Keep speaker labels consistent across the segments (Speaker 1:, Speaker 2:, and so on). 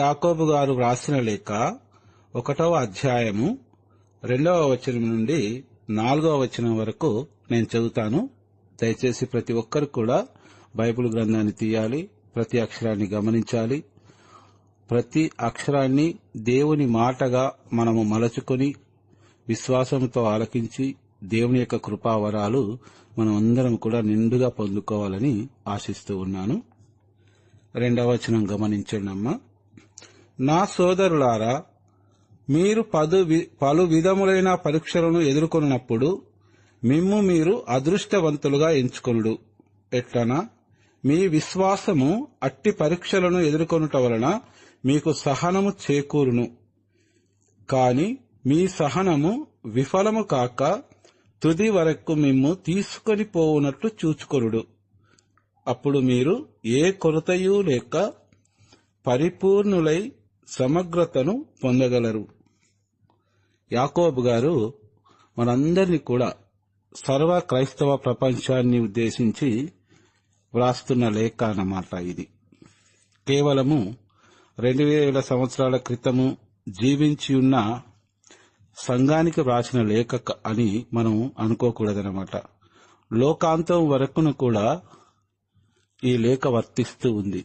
Speaker 1: యాకోబు గారు వ్రాసిన లేఖ 1వ అధ్యాయము 2వ వచనం నుండి 4వ వచనం వరకు నేను చదువుతాను. దయచేసి ప్రతి ఒక్కరు కూడా బైబిల్ గ్రంథాన్ని తీయాలి, ప్రతి అక్షరాన్ని గమనించాలి. ప్రతి అక్షరాన్ని దేవుని మాటగా మనము మలచుకొని విశ్వాసంతో ఆలకించి దేవుని యొక్క కృపావరాలు మనం అందరం కూడా నిండుగా పొందుకోవాలని ఆశిస్తూ ఉన్నాను. 2వ వచనం గమనించండి అమ్మా. నా సోదరులారా, మీరు పలు విధములైన పరీక్షలను ఎదుర్కొన్నప్పుడు మిమ్ము మీరు అదృష్టవంతులుగా ఎంచుకొనుడు. ఎట్లనా, మీ విశ్వాసము అట్టి పరీక్షలను ఎదుర్కొనుట వలన మీకు సహనము చేకూరును. కాని మీ సహనము విఫలము కాక తుది వరకు మిమ్ము తీసుకొని పోవునట్లు చూచుకొనుడు. అప్పుడు మీరు ఏ కొరతయూ లేక పరిపూర్ణులై సమగ్రతను పొందగలరు. యాకోబు గారు మనందరినీ కూడా సర్వ క్రైస్తవ ప్రపంచాన్ని ఉద్దేశించి వ్రాస్తున్న లేఖ అన్నమాట. ఇది కేవలము 2000 సంవత్సరాల క్రితము జీవించి ఉన్న సంఘానికి వ్రాసిన లేఖ అని మనం అనుకోకూడదన్నమాట. లోకాంతం వరకును కూడా ఈ లేఖ వర్తిస్తూ ఉంది.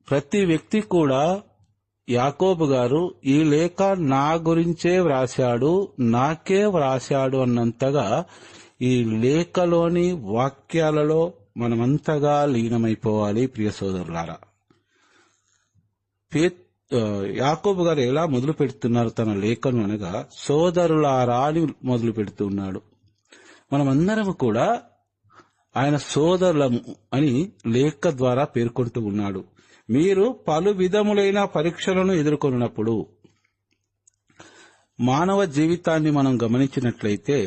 Speaker 1: ప్రతి వ్యక్తి కూడా యాకోబు గారు ఈ లేఖ నా గురించే వ్రాశాడు, నాకే వ్రాశాడు అన్నంతగా ఈ లేఖలోని వాక్యాలలో మనమంతగా లీనమైపోవాలి. ప్రియ సోదరులారా, యాకోబు గారు ఎలా మొదలు పెడుతున్నారు తన లేఖను అనగా, సోదరులారా అని మొదలు పెడుతున్నాడు. మనమందరం కూడా ఆయన సోదరులము అని లేఖ ద్వారా పేర్కొంటూ ఉన్నాడు. మీరు పలు విధములైన పరీక్షలను ఎదుర్కొన్నప్పుడు, మానవ జీవితాన్ని మనం గమనించినట్లయితే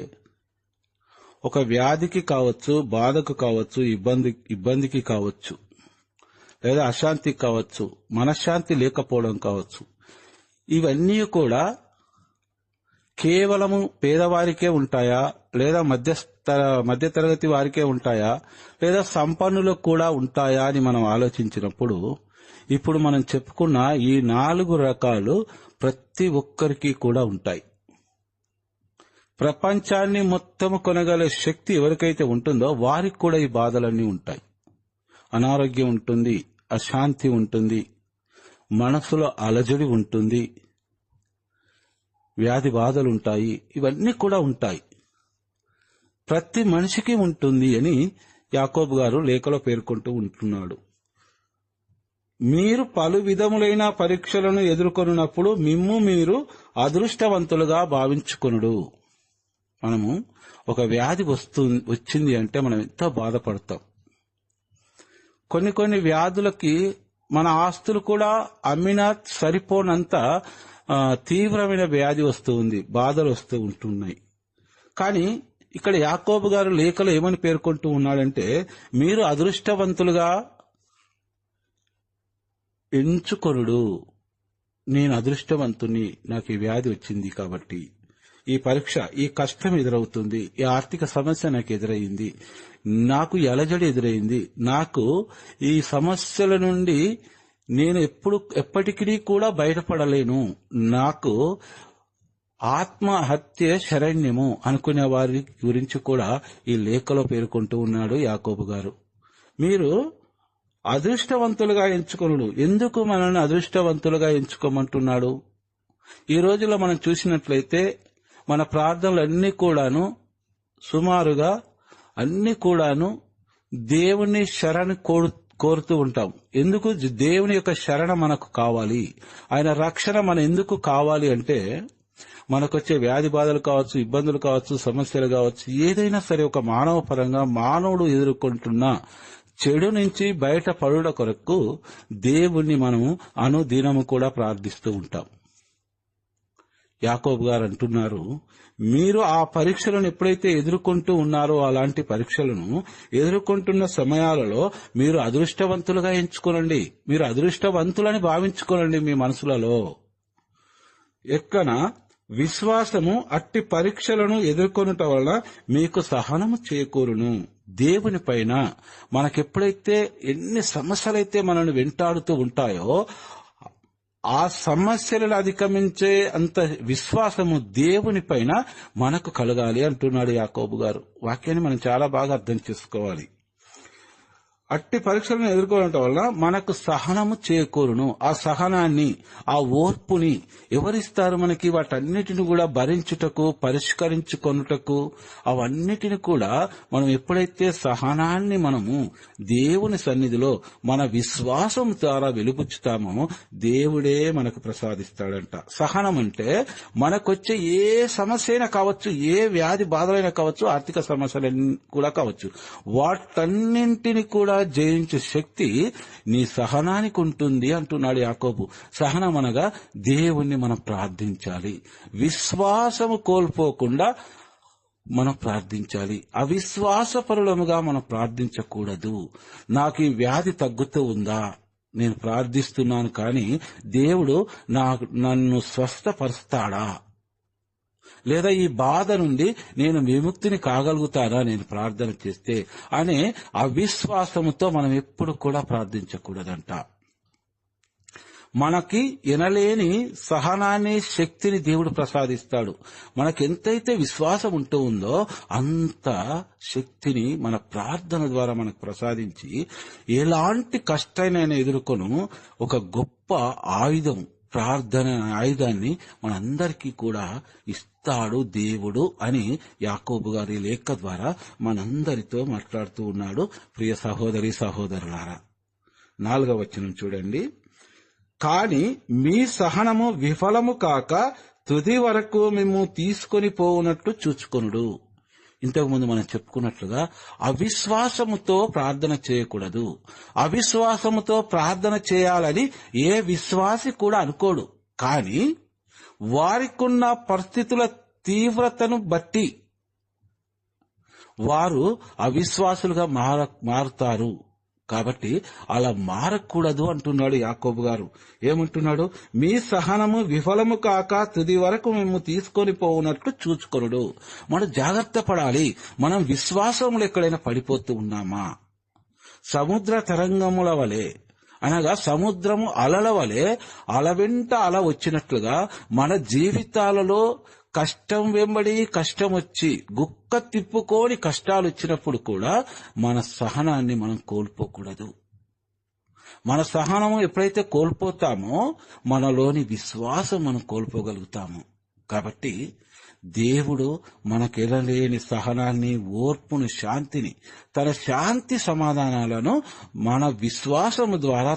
Speaker 1: ఒక వ్యాధికి కావచ్చు, బాధకు కావచ్చు, ఇబ్బందికి కావచ్చు, లేదా అశాంతికి కావచ్చు, మనశ్శాంతి లేకపోవడం కావచ్చు, ఇవన్నీ కూడా కేవలము పేదవారికే ఉంటాయా, లేదా మధ్యతరగతి వారికే ఉంటాయా, లేదా సంపన్నులకు కూడా ఉంటాయా అని మనం ఆలోచించినప్పుడు, ఇప్పుడు మనం చెప్పుకున్న ఈ 4 రకాలు ప్రతి ఒక్కరికి కూడా ఉంటాయి. ప్రపంచాన్ని మొత్తం కొనగలే శక్తి ఎవరికైతే ఉంటుందో వారికి కూడా ఈ బాధలన్నీ ఉంటాయి. అనారోగ్యం ఉంటుంది, అశాంతి ఉంటుంది, మనసులో అలజడి ఉంటుంది, వ్యాధి బాధలుంటాయి, ఇవన్నీ కూడా ఉంటాయి. ప్రతి మనిషికి ఉంటుంది అని యాకోబు గారు లేఖలో పేర్కొంటూ ఉంటున్నాడు. మీరు పలు విధములైన పరీక్షలను ఎదుర్కొన్నప్పుడు మిమ్ము మీరు అదృష్టవంతులుగా భావించుకొనుడు. మనము ఒక వ్యాధి వచ్చింది అంటే మనం ఎంతో బాధపడతాం. కొన్ని వ్యాధులకి మన ఆస్తులు కూడా అమ్మినా సరిపోనంత తీవ్రమైన వ్యాధి వస్తూ ఉంది, బాధలు వస్తూ ఉంటున్నాయి. కానీ ఇక్కడ యాకోబు గారు లేఖలో ఏమని పేర్కొంటూ ఉన్నాడంటే, మీరు అదృష్టవంతులుగా ఎంచుకొనుడు. నేను అదృష్టవంతుని, నాకు ఈ వ్యాధి వచ్చింది కాబట్టి, ఈ పరీక్ష, ఈ కష్టం ఎదురవుతుంది, ఈ ఆర్థిక సమస్య నాకు ఎదురైంది, నాకు ఈ అలజడి ఎదురైంది, నాకు ఈ సమస్యల నుండి నేను ఎప్పటికీ కూడా బయటపడలేను, నాకు ఆత్మహత్య శరణ్యము అనుకునే వారి గురించి కూడా ఈ లేఖలో పేర్కొంటూ ఉన్నాడు యాకోబు గారు. మీరు అదృష్టవంతులుగా ఎంచుకొనుడు. ఎందుకు మనల్ని అదృష్టవంతులుగా ఎంచుకోమంటున్నాడు? ఈ రోజుల్లో మనం చూసినట్లయితే మన ప్రార్థనలన్నీ కూడాను సుమారుగా అన్ని కూడాను దేవుని శరణ కోరుతూ ఉంటాం. ఎందుకు? దేవుని యొక్క శరణ మనకు కావాలి, ఆయన రక్షణ మన ఎందుకు కావాలి అంటే, మనకొచ్చే వ్యాధి బాధలు కావచ్చు, ఇబ్బందులు కావచ్చు, సమస్యలు కావచ్చు, ఏదైనా సరే ఒక మానవ పరంగా మానవుడు ఎదుర్కొంటున్న చెడు నుంచి బయటపడుట కొరకు దేవుణ్ణి మనము అనుదినము కూడా ప్రార్థిస్తూ ఉంటాం. యాకోబు గారు అంటున్నారు, మీరు ఆ పరీక్షలను ఎప్పుడైతే ఎదుర్కొంటూ ఉన్నారో, అలాంటి పరీక్షలను ఎదుర్కొంటున్న సమయాలలో మీరు అదృష్టవంతులుగా ఎంచుకోనండి, మీరు అదృష్టవంతులని భావించుకోనండి మీ మనసులలో. ఎక్కన విశ్వాసము అట్టి పరీక్షలను ఎదుర్కొనుట వలన మీకు సహనము చేకూరును. దేవుని పైన మనకెప్పుడైతే ఎన్ని సమస్యలైతే మనల్ని వెంటాడుతూ ఉంటాయో ఆ సమస్యలను అధిగమించే అంత విశ్వాసము దేవుని పైన మనకు కలగాలి అంటున్నాడు యాకోబు గారు. వాక్యాన్ని మనం చాలా బాగా అర్థం చేసుకోవాలి. అట్టి పరీక్షలను ఎదుర్కోవడం వల్ల మనకు సహనము చేకూరును. ఆ సహనాన్ని, ఆ ఓర్పుని ఎవరిస్తారు మనకి? వాటన్నిటిని కూడా భరించుటకు, పరిష్కరించుకొనుటకు, అవన్నిటిని కూడా మనం ఎప్పుడైతే సహనాన్ని మనము దేవుని సన్నిధిలో మన విశ్వాసం ద్వారా వెలుబుచ్చుతామో దేవుడే మనకు ప్రసాదిస్తాడంట. సహనం అంటే మనకొచ్చే ఏ సమస్య అయినా కావచ్చు, ఏ వ్యాధి బాధలైనా కావచ్చు, ఆర్థిక సమస్యలన్నీ కూడా కావచ్చు, వాటన్నింటిని కూడా జయించే శక్తి నీ సహనానికి ఉంటుంది అంటున్నాడు యాకోబు. సహనం అనగా దేవుణ్ణి మనం ప్రార్థించాలి. విశ్వాసము కోల్పోకుండా మనం ప్రార్థించాలి. అవిశ్వాసపరులముగా మనం ప్రార్థించకూడదు. నాకు ఈ వ్యాధి తగ్గుతూ ఉందా, నేను ప్రార్థిస్తున్నాను కానీ దేవుడు నన్ను స్వస్థపరుస్తాడా, లేదా ఈ బాధ నుండి నేను విముక్తిని కాగలుగుతానా నేను ప్రార్థన చేస్తే అనే అవిశ్వాసముతో మనం ఎప్పుడు కూడా ప్రార్థించకూడదంట. మనకి ఎనలేని సహనాన్ని, శక్తిని దేవుడు ప్రసాదిస్తాడు. మనకెంతైతే విశ్వాసం ఉంటూ ఉందో అంత శక్తిని మన ప్రార్థన ద్వారా మనకు ప్రసాదించి ఎలాంటి కష్టాన్ని ఎదుర్కొను ఒక గొప్ప ఆయుధం, ప్రార్థన ఆయుధాన్ని మనందరికీ కూడా ఇస్తాడు దేవుడు అని యాకోబు గారి లేఖ ద్వారా మనందరితో మాట్లాడుతూ ఉన్నాడు. ప్రియ సహోదరి సహోదరులారా, 4వ వచనం చూడండి. కాని మీ సహనము విఫలము కాక తుది వరకు మేము తీసుకొని పోవునట్లు చూచుకొనుడు. ఇంతకుముందు మనం చెప్పుకున్నట్లుగా అవిశ్వాసముతో ప్రార్థన చేయకూడదు. అవిశ్వాసముతో ప్రార్థన చేయాలని ఏ విశ్వాసి కూడా అనుకోడు. కానీ వారికున్న పరిస్థితుల తీవ్రతను బట్టి వారు అవిశ్వాసులుగా మారుతారు. కాబట్టి అలా మారకూడదు అంటున్నాడు యాకోబు గారు. ఏమంటున్నాడు? మీ సహనము విఫలము కాక తుది వరకు మేము తీసుకొని పోవునట్లు చూచుకొనుడు. మనం జాగ్రత్త పడాలి. మనం విశ్వాసంలో ఎక్కడైనా పడిపోతూ ఉన్నామా? సముద్ర తరంగముల వలె అనగా సముద్రము అలల వలె అల వెంట అల వచ్చినట్లుగా మన జీవితాలలో కష్టం వెంబడి కష్టం వచ్చి గుక్క తిప్పుకోని కష్టాలు వచ్చినప్పుడు కూడా మన సహనాన్ని మనం కోల్పోకూడదు. మన సహనము ఎప్పుడైతే కోల్పోతామో మనలోని విశ్వాసం మనం కోల్పోగలుగుతాము. కాబట్టి దేవుడు మనకెలలేని సహనాన్ని, ఓర్పును, శాంతిని, తన శాంతి సమాధానాలను మన విశ్వాసము ద్వారా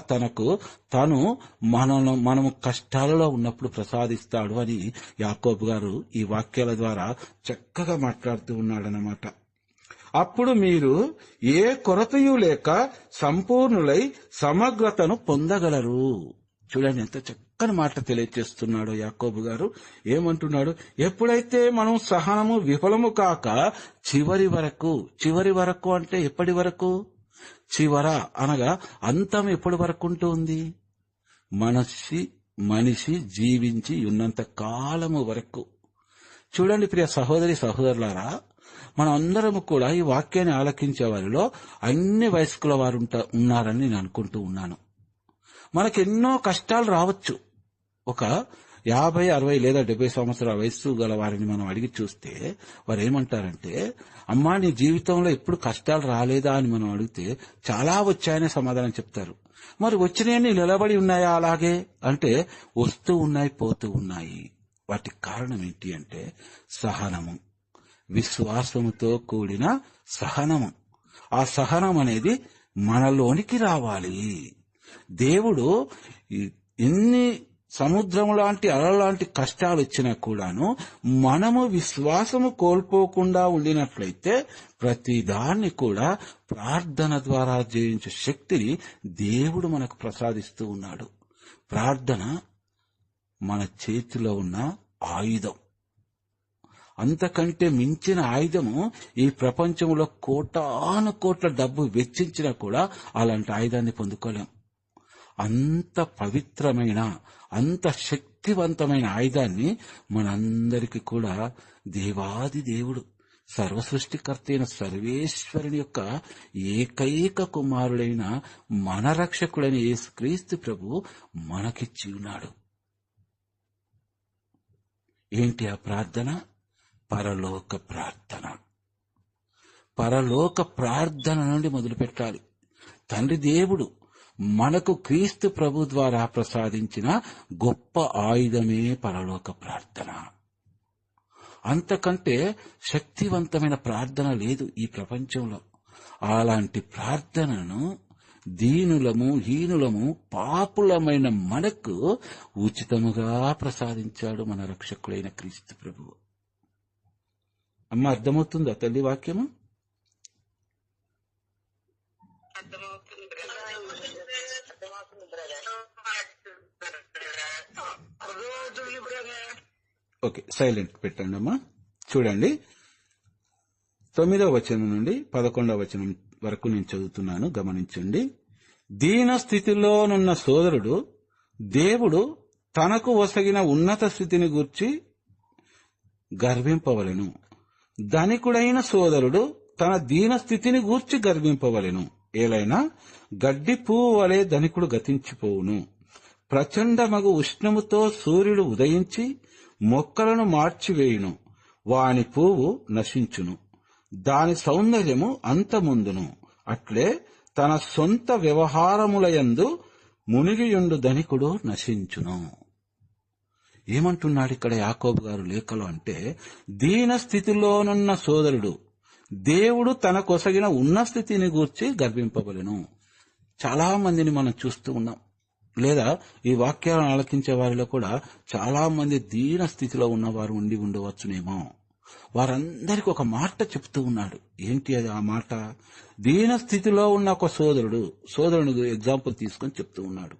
Speaker 1: మనము కష్టాలలో ఉన్నప్పుడు ప్రసాదిస్తాడు అని యాకోబు గారు ఈ వాక్యాల ద్వారా చక్కగా మాట్లాడుతూ ఉన్నాడనమాట. అప్పుడు మీరు ఏ కొరతయు లేక సంపూర్ణులై సమగ్రతను పొందగలరు. చూడండి ఎంత చక్కని మాట తెలియచేస్తున్నాడు యాకోబు గారు. ఏమంటున్నాడు? ఎప్పుడైతే మనం సహనము విఫలము కాక చివరి వరకు అంటే ఎప్పటి వరకు? చివర అనగా అంతం ఎప్పటి వరకు ఉంటుంది? మనిషి జీవించి ఉన్నంత కాలము వరకు. చూడండి ప్రియ సహోదరి సహోదరులారా, మనం అందరము కూడా ఈ వాక్యాన్ని ఆలకించే వారిలో అన్ని వయస్కుల వారు ఉన్నారని నేను అనుకుంటూ ఉన్నాను. మనకెన్నో కష్టాలు రావచ్చు. ఒక 50, 60 లేదా 70 సంవత్సరాల వయస్సు గల వారిని మనం అడిగి చూస్తే వారు ఏమంటారంటే, అమ్మా నీ జీవితంలో ఎప్పుడు కష్టాలు రాలేదా అని మనం అడిగితే చాలా వచ్చాయనే సమాధానం చెప్తారు. మరి వచ్చినాయని నిలబడి ఉన్నాయా అలాగే అంటే వస్తూ ఉన్నాయి, పోతూ ఉన్నాయి. వాటికి కారణం ఏంటి అంటే సహనము, విశ్వాసముతో కూడిన సహనము. ఆ సహనం అనేది మనలోనికి రావాలి. దేవుడు ఎన్ని సముద్రం లాంటి అలల లాంటి కష్టాలు వచ్చినా కూడాను మనము విశ్వాసము కోల్పోకుండా ఉండినట్లయితే ప్రతిదాన్ని కూడా ప్రార్థన ద్వారా జయించే శక్తిని దేవుడు మనకు ప్రసాదిస్తూ ఉన్నాడు. ప్రార్థన మన చేతిలో ఉన్న ఆయుధం. అంతకంటే మించిన ఆయుధము ఈ ప్రపంచంలో కోటాను కోట్ల డబ్బు వెచ్చించినా కూడా అలాంటి ఆయుధాన్ని పొందుకోలేం. అంత పవిత్రమైన, అంత శక్తివంతమైన ఆయుధాన్ని మనందరికీ కూడా దేవాది దేవుడు, సర్వసృష్టికర్త అయిన సర్వేశ్వరుని యొక్క ఏకైక కుమారుడైన మన రక్షకుడైన యేసుక్రీస్తు ప్రభు మనకిచ్చి ఉన్నాడు. ఏంటి ఆ ప్రార్థన? పరలోక ప్రార్థన. పరలోక ప్రార్థన నుండి మొదలు పెట్టాలి. తండ్రి దేవుడు మనకు క్రీస్తు ప్రభు ద్వారా ప్రసాదించిన గొప్ప ఆయుధమే పరలోక ప్రార్థన. అంతకంటే శక్తివంతమైన ప్రార్థన లేదు ఈ ప్రపంచంలో. అలాంటి ప్రార్థనను దీనులము, హీనులము, పాపులమైన మనకు ఉచితముగా ప్రసాదించాడు మన రక్షకుడైన క్రీస్తు ప్రభువు. అమ్మ, అర్థమవుతుందా తల్లి వాక్యము? ఓకే, సైలెంట్ పెట్టండి అమ్మా. చూడండి, 9వ వచనం నుండి 11వ వచనం వరకు నేను చదువుతున్నాను, గమనించండి. దీన స్థితిలోనున్న సోదరుడు దేవుడు తనకు ఒసగిన ఉన్నత స్థితిని గూర్చి గర్వింపవలెను. ధనికుడైన సోదరుడు తన దీన స్థితిని గూర్చి గర్వింపవలెను. ఏలైనా గడ్డి పువ్వు వలె ధనికుడు గతించిపోవును. ప్రచండమగు ఉష్ణముతో సూర్యుడు ఉదయించి మొక్కలను మార్చివేయును. వాని పువ్వు నశించును, దాని సౌందర్యము అంతముందును. అట్లే తన సొంత వ్యవహారములయందు మునిగియుండు ధనికుడు నశించును. ఏమంటున్నాడు ఇక్కడ యాకోబు గారు లేఖలో అంటే, దీన స్థితిలోనున్న సోదరుడు దేవుడు తనకొసగిన ఉన్న స్థితిని గూర్చి గర్వింపవలెను. చాలా మందిని మనం చూస్తూ ఉన్నాం, లేదా ఈ వాక్యాలను ఆలకించే వారిలో కూడా చాలా మంది దీన స్థితిలో ఉన్నవారు ఉండి ఉండవచ్చునేమో. వారందరికీ ఒక మాట చెప్తూ ఉన్నాడు. ఏంటి అది ఆ మాట? దీన స్థితిలో ఉన్న ఒక సోదరుని ఎగ్జాంపుల్ తీసుకొని చెప్తూ ఉన్నాడు.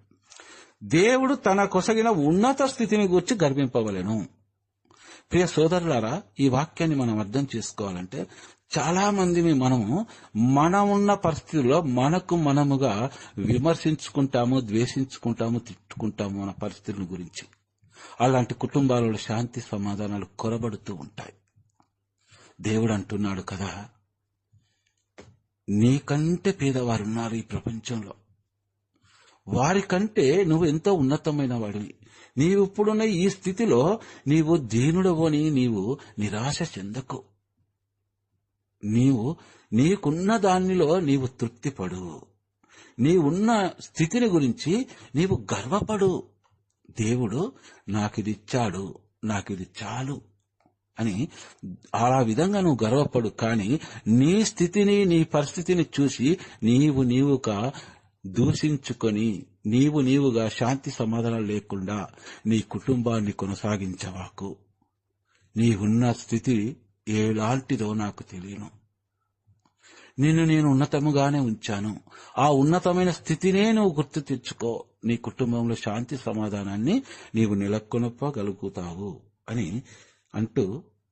Speaker 1: దేవుడు తన కొసగిన ఉన్నత స్థితిని గురించి గర్వింపవలెను. ప్రియ సోదరులారా, ఈ వాక్యాన్ని మనం అర్థం చేసుకోవాలంటే, చాలా మంది మనమున్న పరిస్థితుల్లో మనకు మనముగా విమర్శించుకుంటాము, ద్వేషించుకుంటాము, తిట్టుకుంటాము మన పరిస్థితుల గురించి. అలాంటి కుటుంబాలలో శాంతి సమాధానాలు కొరబడుతూ ఉంటాయి. దేవుడు అంటున్నాడు కదా, నీకంటే పేదవారున్నారు ఈ ప్రపంచంలో, వారికంటే నువ్వు ఎంతో ఉన్నతమైన వాడివి. నీవు ఇప్పుడున్న ఈ స్థితిలో నీవు దీనుడవని నీవు నిరాశ చెందకు. నీకున్న దానిలో నీవు తృప్తిపడు. నీవున్న స్థితిని గురించి నీవు గర్వపడు. దేవుడు నాకిది ఇచ్చాడు, నాకిది చాలు అని ఆ విధంగా నువ్వు గర్వపడు. కానీ నీ స్థితిని, నీ పరిస్థితిని చూసి నీవుగా దూషించుకొని నీవుగా శాంతి సమాధానం లేకుండా నీ కుటుంబాన్ని కొనసాగించవాకు. నీ ఉన్న స్థితి ఎలాంటిదో నాకు తెలియను. నేను ఉన్నతముగానే ఉంచాను. ఆ ఉన్నతమైన స్థితినే నువ్వు గుర్తు తెచ్చుకో. నీ కుటుంబంలో శాంతి సమాధానాన్ని నీవు నెలకొల్పగలుగుతావు అని అంటూ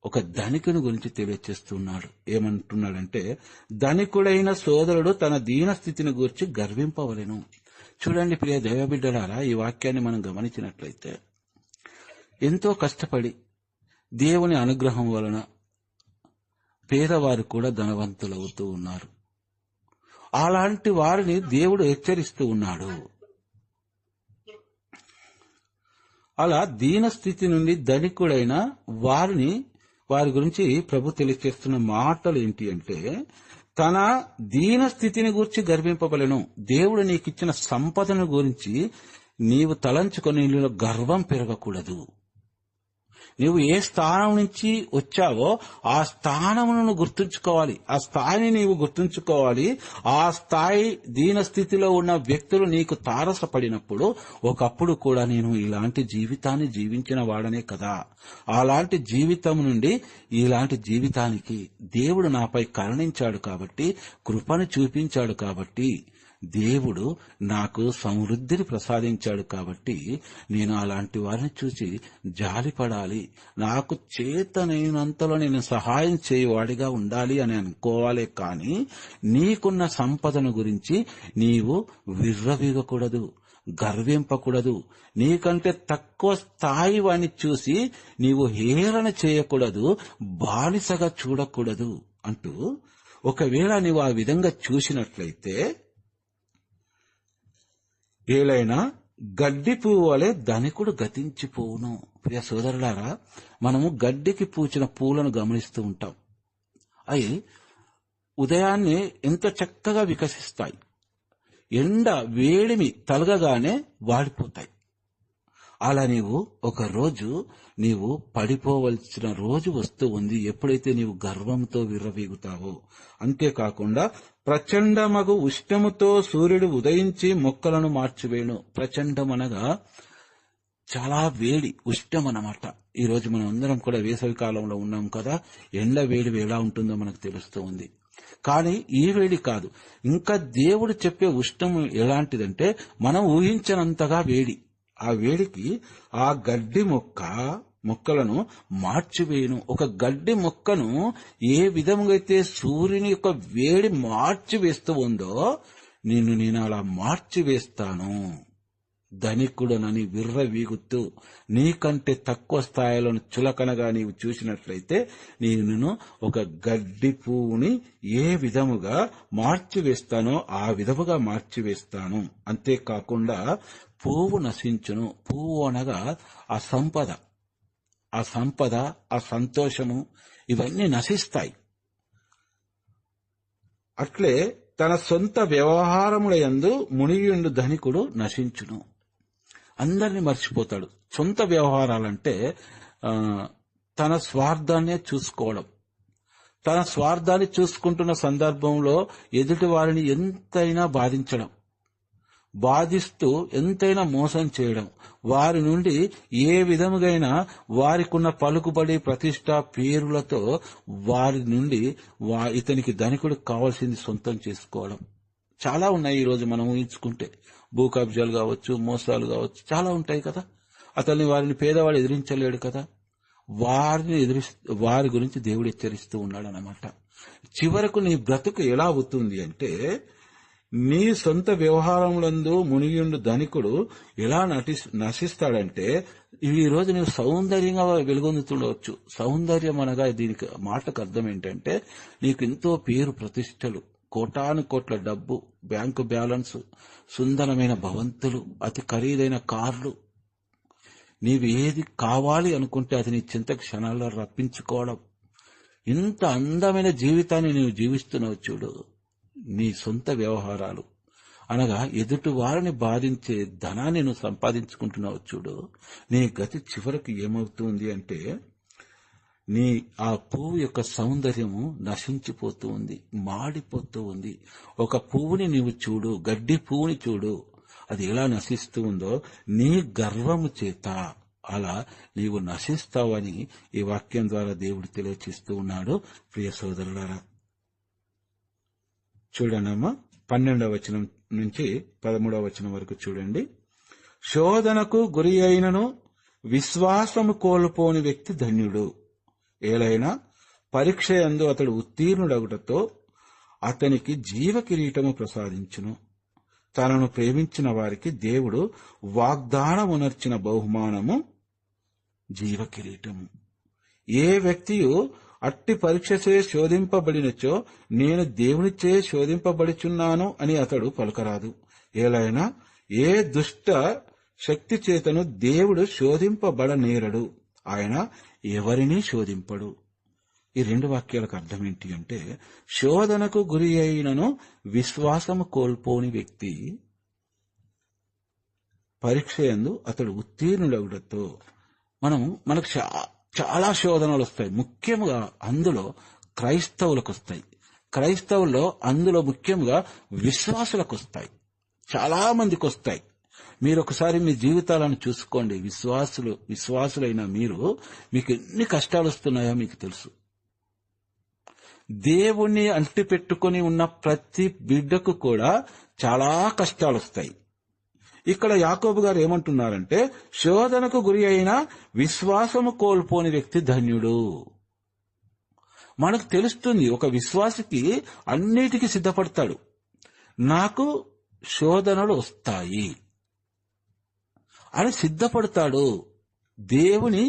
Speaker 1: ఒక ధనికుని గురించి తెలియచేస్తున్నాడు. ఏమంటున్నాడంటే, ధనికుడైన సోదరుడు తన దీన స్థితిని గురించి గర్వింపవలెను. చూడండి ప్రియ దైవబిడ్డలారా, ఈ వాక్యాన్ని మనం గమనించినట్లయితే, ఎంతో కష్టపడి దేవుని అనుగ్రహం వలన పేదవారు కూడా ధనవంతులవుతూ ఉన్నారు. అలాంటి వారిని దేవుడు హెచ్చరిస్తూ ఉన్నాడు. అలా దీన స్థితి నుండి ధనికుడైన వారి గురించి ప్రభు తెలియజేస్తున్న మాటలు ఏంటి అంటే, తన దీన స్థితిని గురించి గర్వింపబలెను. దేవుడు నీకిచ్చిన సంపదను గురించి నీవు తలంచుకొని నీలో గర్వం పెరగకూడదు. నీవు ఏ స్థానం నుంచి వచ్చావో ఆ స్థానమును గుర్తుంచుకోవాలి, ఆ స్థాయిని నీవు గుర్తుంచుకోవాలి. ఆ స్థాయి దీన స్థితిలో ఉన్న వ్యక్తులు నీకు తారసపడినప్పుడు, ఒకప్పుడు కూడా నేను ఇలాంటి జీవితాన్ని జీవించిన వాడనే కదా, అలాంటి జీవితం నుండి ఇలాంటి జీవితానికి దేవుడు నాపై కరుణించాడు కాబట్టి, కృపను చూపించాడు కాబట్టి, దేవుడు నాకు సమృద్ధిని ప్రసాదించాడు కాబట్టి నేను అలాంటి వారిని చూసి జాలిపడాలి. నాకు చేతనైనంతలో నేను సహాయం చేయవాడిగా ఉండాలి అని అనుకోవాలే కానీ నీకున్న సంపదను గురించి నీవు విర్రవీగకూడదు, గర్వింపకూడదు. నీకంటే తక్కువ స్థాయి వాణ్ణి చూసి నీవు హేళన చేయకూడదు, బానిసగా చూడకూడదు అంటూ, ఒకవేళ నీవు ఆ విధంగా చూసినట్లయితే ఏలైనా గడ్డి పువ్వు వలె ధనికుడు గతించిపోవును. ప్రియ సోదరులారా, మనము గడ్డికి పూచిన పూలను గమనిస్తూ ఉంటాం. అవి ఉదయాన్నే ఎంత చక్కగా వికసిస్తాయి, ఎండ వేడిమి తలగగానే వాడిపోతాయి. అలా ఒక రోజు నీవు పడిపోవలసిన రోజు వస్తూ ఉంది, ఎప్పుడైతే నీవు గర్వంతో విర్రవీగుతావో. అంతేకాకుండా ప్రచండమగు ఉష్ణముతో సూర్యుడు ఉదయించి మొక్కలను మార్చివేయును. ప్రచండం అనగా చాలా వేడి, ఉష్ణం అన్నమాట. ఈ రోజు మనం అందరం కూడా వేసవి కాలంలో ఉన్నాం కదా, ఎండ వేడి ఎలా ఉంటుందో మనకు తెలుస్తూ ఉంది. కానీ ఈ వేడి కాదు, ఇంకా దేవుడు చెప్పే ఉష్ణం ఎలాంటిదంటే మనం ఊహించనంతగా వేడి. ఆ వేడికి ఆ గడ్డి మొక్కలను మార్చివేయును. ఒక గడ్డి మొక్కను ఏ విధంగా అయితే సూర్యుని యొక్క వేడి మార్చివేస్తూ ఉందో నేను అలా మార్చివేస్తాను. ధనికుడనని విర్రవీగుతూ నీకంటే తక్కువ స్థాయిలోని చులకనగా నీవు చూసినట్లయితే నేను ఒక గడ్డి పువ్వుని ఏ విధముగా మార్చివేస్తానో ఆ విధముగా మార్చివేస్తాను. అంతేకాకుండా పువ్వు నశించును. పువ్వు అనగా ఆ సంపద, ఆ సంతోషము, ఇవన్నీ నశిస్తాయి. అట్లే తన సొంత వ్యవహారముల యందు మునిగిండు ధనికుడు నశించును. అందరినీ మర్చిపోతాడు. సొంత వ్యవహారాలంటే తన స్వార్థాన్నే చూసుకోవడం. తన స్వార్థాన్ని చూసుకుంటున్న సందర్భంలో ఎదుటి వారిని ఎంతైనా బాధిస్తూ ఎంతైనా మోసం చేయడం, వారి నుండి ఏ విధముగైనా వారికున్న పలుకుబడి, ప్రతిష్ట, పేరులతో వారి నుండి ఇతనికి ధనికుడికి కావాల్సింది సొంతం చేసుకోవడం చాలా ఉన్నాయి. ఈరోజు మనం ఊహించుకుంటే భూ కబ్జాలు కావచ్చు, మోసాలు కావచ్చు, చాలా ఉంటాయి కదా. వారిని పేదవాడు ఎదిరించలేడు కదా. వారి గురించి దేవుడు హెచ్చరిస్తూ ఉన్నాడు అన్నమాట. చివరకు నీ బ్రతుకు ఎలా అవుతుంది అంటే, నీ సొంత వ్యవహారములందు మునిగిండు ధనికుడు ఎలా నశిస్తాడంటే, ఈ రోజు నువ్వు సౌందర్యంగా వెలుగొందుతుండవచ్చు. సౌందర్యం అనగా దీనికి మాటకు అర్థం ఏంటంటే, నీకు ఎంతో పేరు ప్రతిష్టలు, కోటాను కోట్ల డబ్బు, బ్యాంకు బ్యాలెన్స్, సుందరమైన భవంతులు, అతి ఖరీదైన కార్లు, నీవు ఏది కావాలి అనుకుంటే అది నీ చింత క్షణాల్లో రప్పించుకోవడం, ఇంత అందమైన జీవితాన్ని నీవు జీవిస్తున్నావు చూడు. నీ సొంత వ్యవహారాలు అనగా ఎదుటి వారిని బాధించే ధనాన్ని నువ్వు సంపాదించుకుంటున్నావు చూడు. నీ గతి చివరికి ఏమవుతుంది అంటే, నీ ఆ పువ్వు యొక్క సౌందర్యము నశించిపోతూ ఉంది, మాడిపోతూ ఉంది. ఒక పువ్వుని నీవు చూడు, గడ్డి పువ్వుని చూడు, అది ఎలా నశిస్తూ ఉందో, నీ గర్వము చేత అలా నీవు నశిస్తావని ఈ వాక్యం ద్వారా దేవుడు తెలియచేస్తూ ఉన్నాడు. ప్రియ సోదరులారా, చూడండమ్మా, 12వ వచనం నుంచి 13వ వచనం వరకు చూడండి. శోధనకు గురి అయినను విశ్వాసము కోల్పోని వ్యక్తి ధన్యుడు. ఏలైనా పరీక్ష యందు అతడు ఉత్తీర్ణుడగుటతో అతనికి జీవ కిరీటము ప్రసాదించును. తనను ప్రేమించిన వారికి దేవుడు వాగ్దానమునర్చిన బహుమానము జీవ కిరీటము. ఏ వ్యక్తియు అట్టి పరీక్షచే శోధింపబడినచో నేను దేవునిచే శోధింపబడుచున్నాను అని అతడు పలకరాదు. ఏలైనా ఏ దుష్ట శక్తి చేతను దేవుడు శోధింపబడనేరడు, ఆయన ఎవరినీ శోధింపడు. ఈ 2 వాక్యాలకు అర్థం ఏంటి అంటే, శోధనకు గురి అయినను విశ్వాసము కోల్పోని వ్యక్తి పరీక్ష యందు అతడు ఉత్తీర్ణుడగుటతో. మనకు చాలా శోధనలు వస్తాయి. ముఖ్యంగా అందులో క్రైస్తవులకు వస్తాయి. క్రైస్తవుల్లో అందులో ముఖ్యంగా విశ్వాసులకు వస్తాయి. చాలా మందికి వస్తాయి. మీరు ఒకసారి మీ జీవితాలను చూసుకోండి. విశ్వాసులైన మీకు ఎన్ని కష్టాలు వస్తున్నాయో మీకు తెలుసు. దేవుణ్ణి అంటి పెట్టుకుని ఉన్న ప్రతి బిడ్డకు కూడా చాలా కష్టాలు వస్తాయి. ఇక్కడ యాకోబు గారు ఏమంటున్నారంటే, శోధనకు గురి అయిన విశ్వాసము కోల్పోని వ్యక్తి ధన్యుడు. మనకు తెలుస్తుంది, ఒక విశ్వాసికి అన్నిటికీ సిద్ధపడతాడు. నాకు శోధనలు వస్తాయి, అని సిద్ధపడతాడు. దేవుని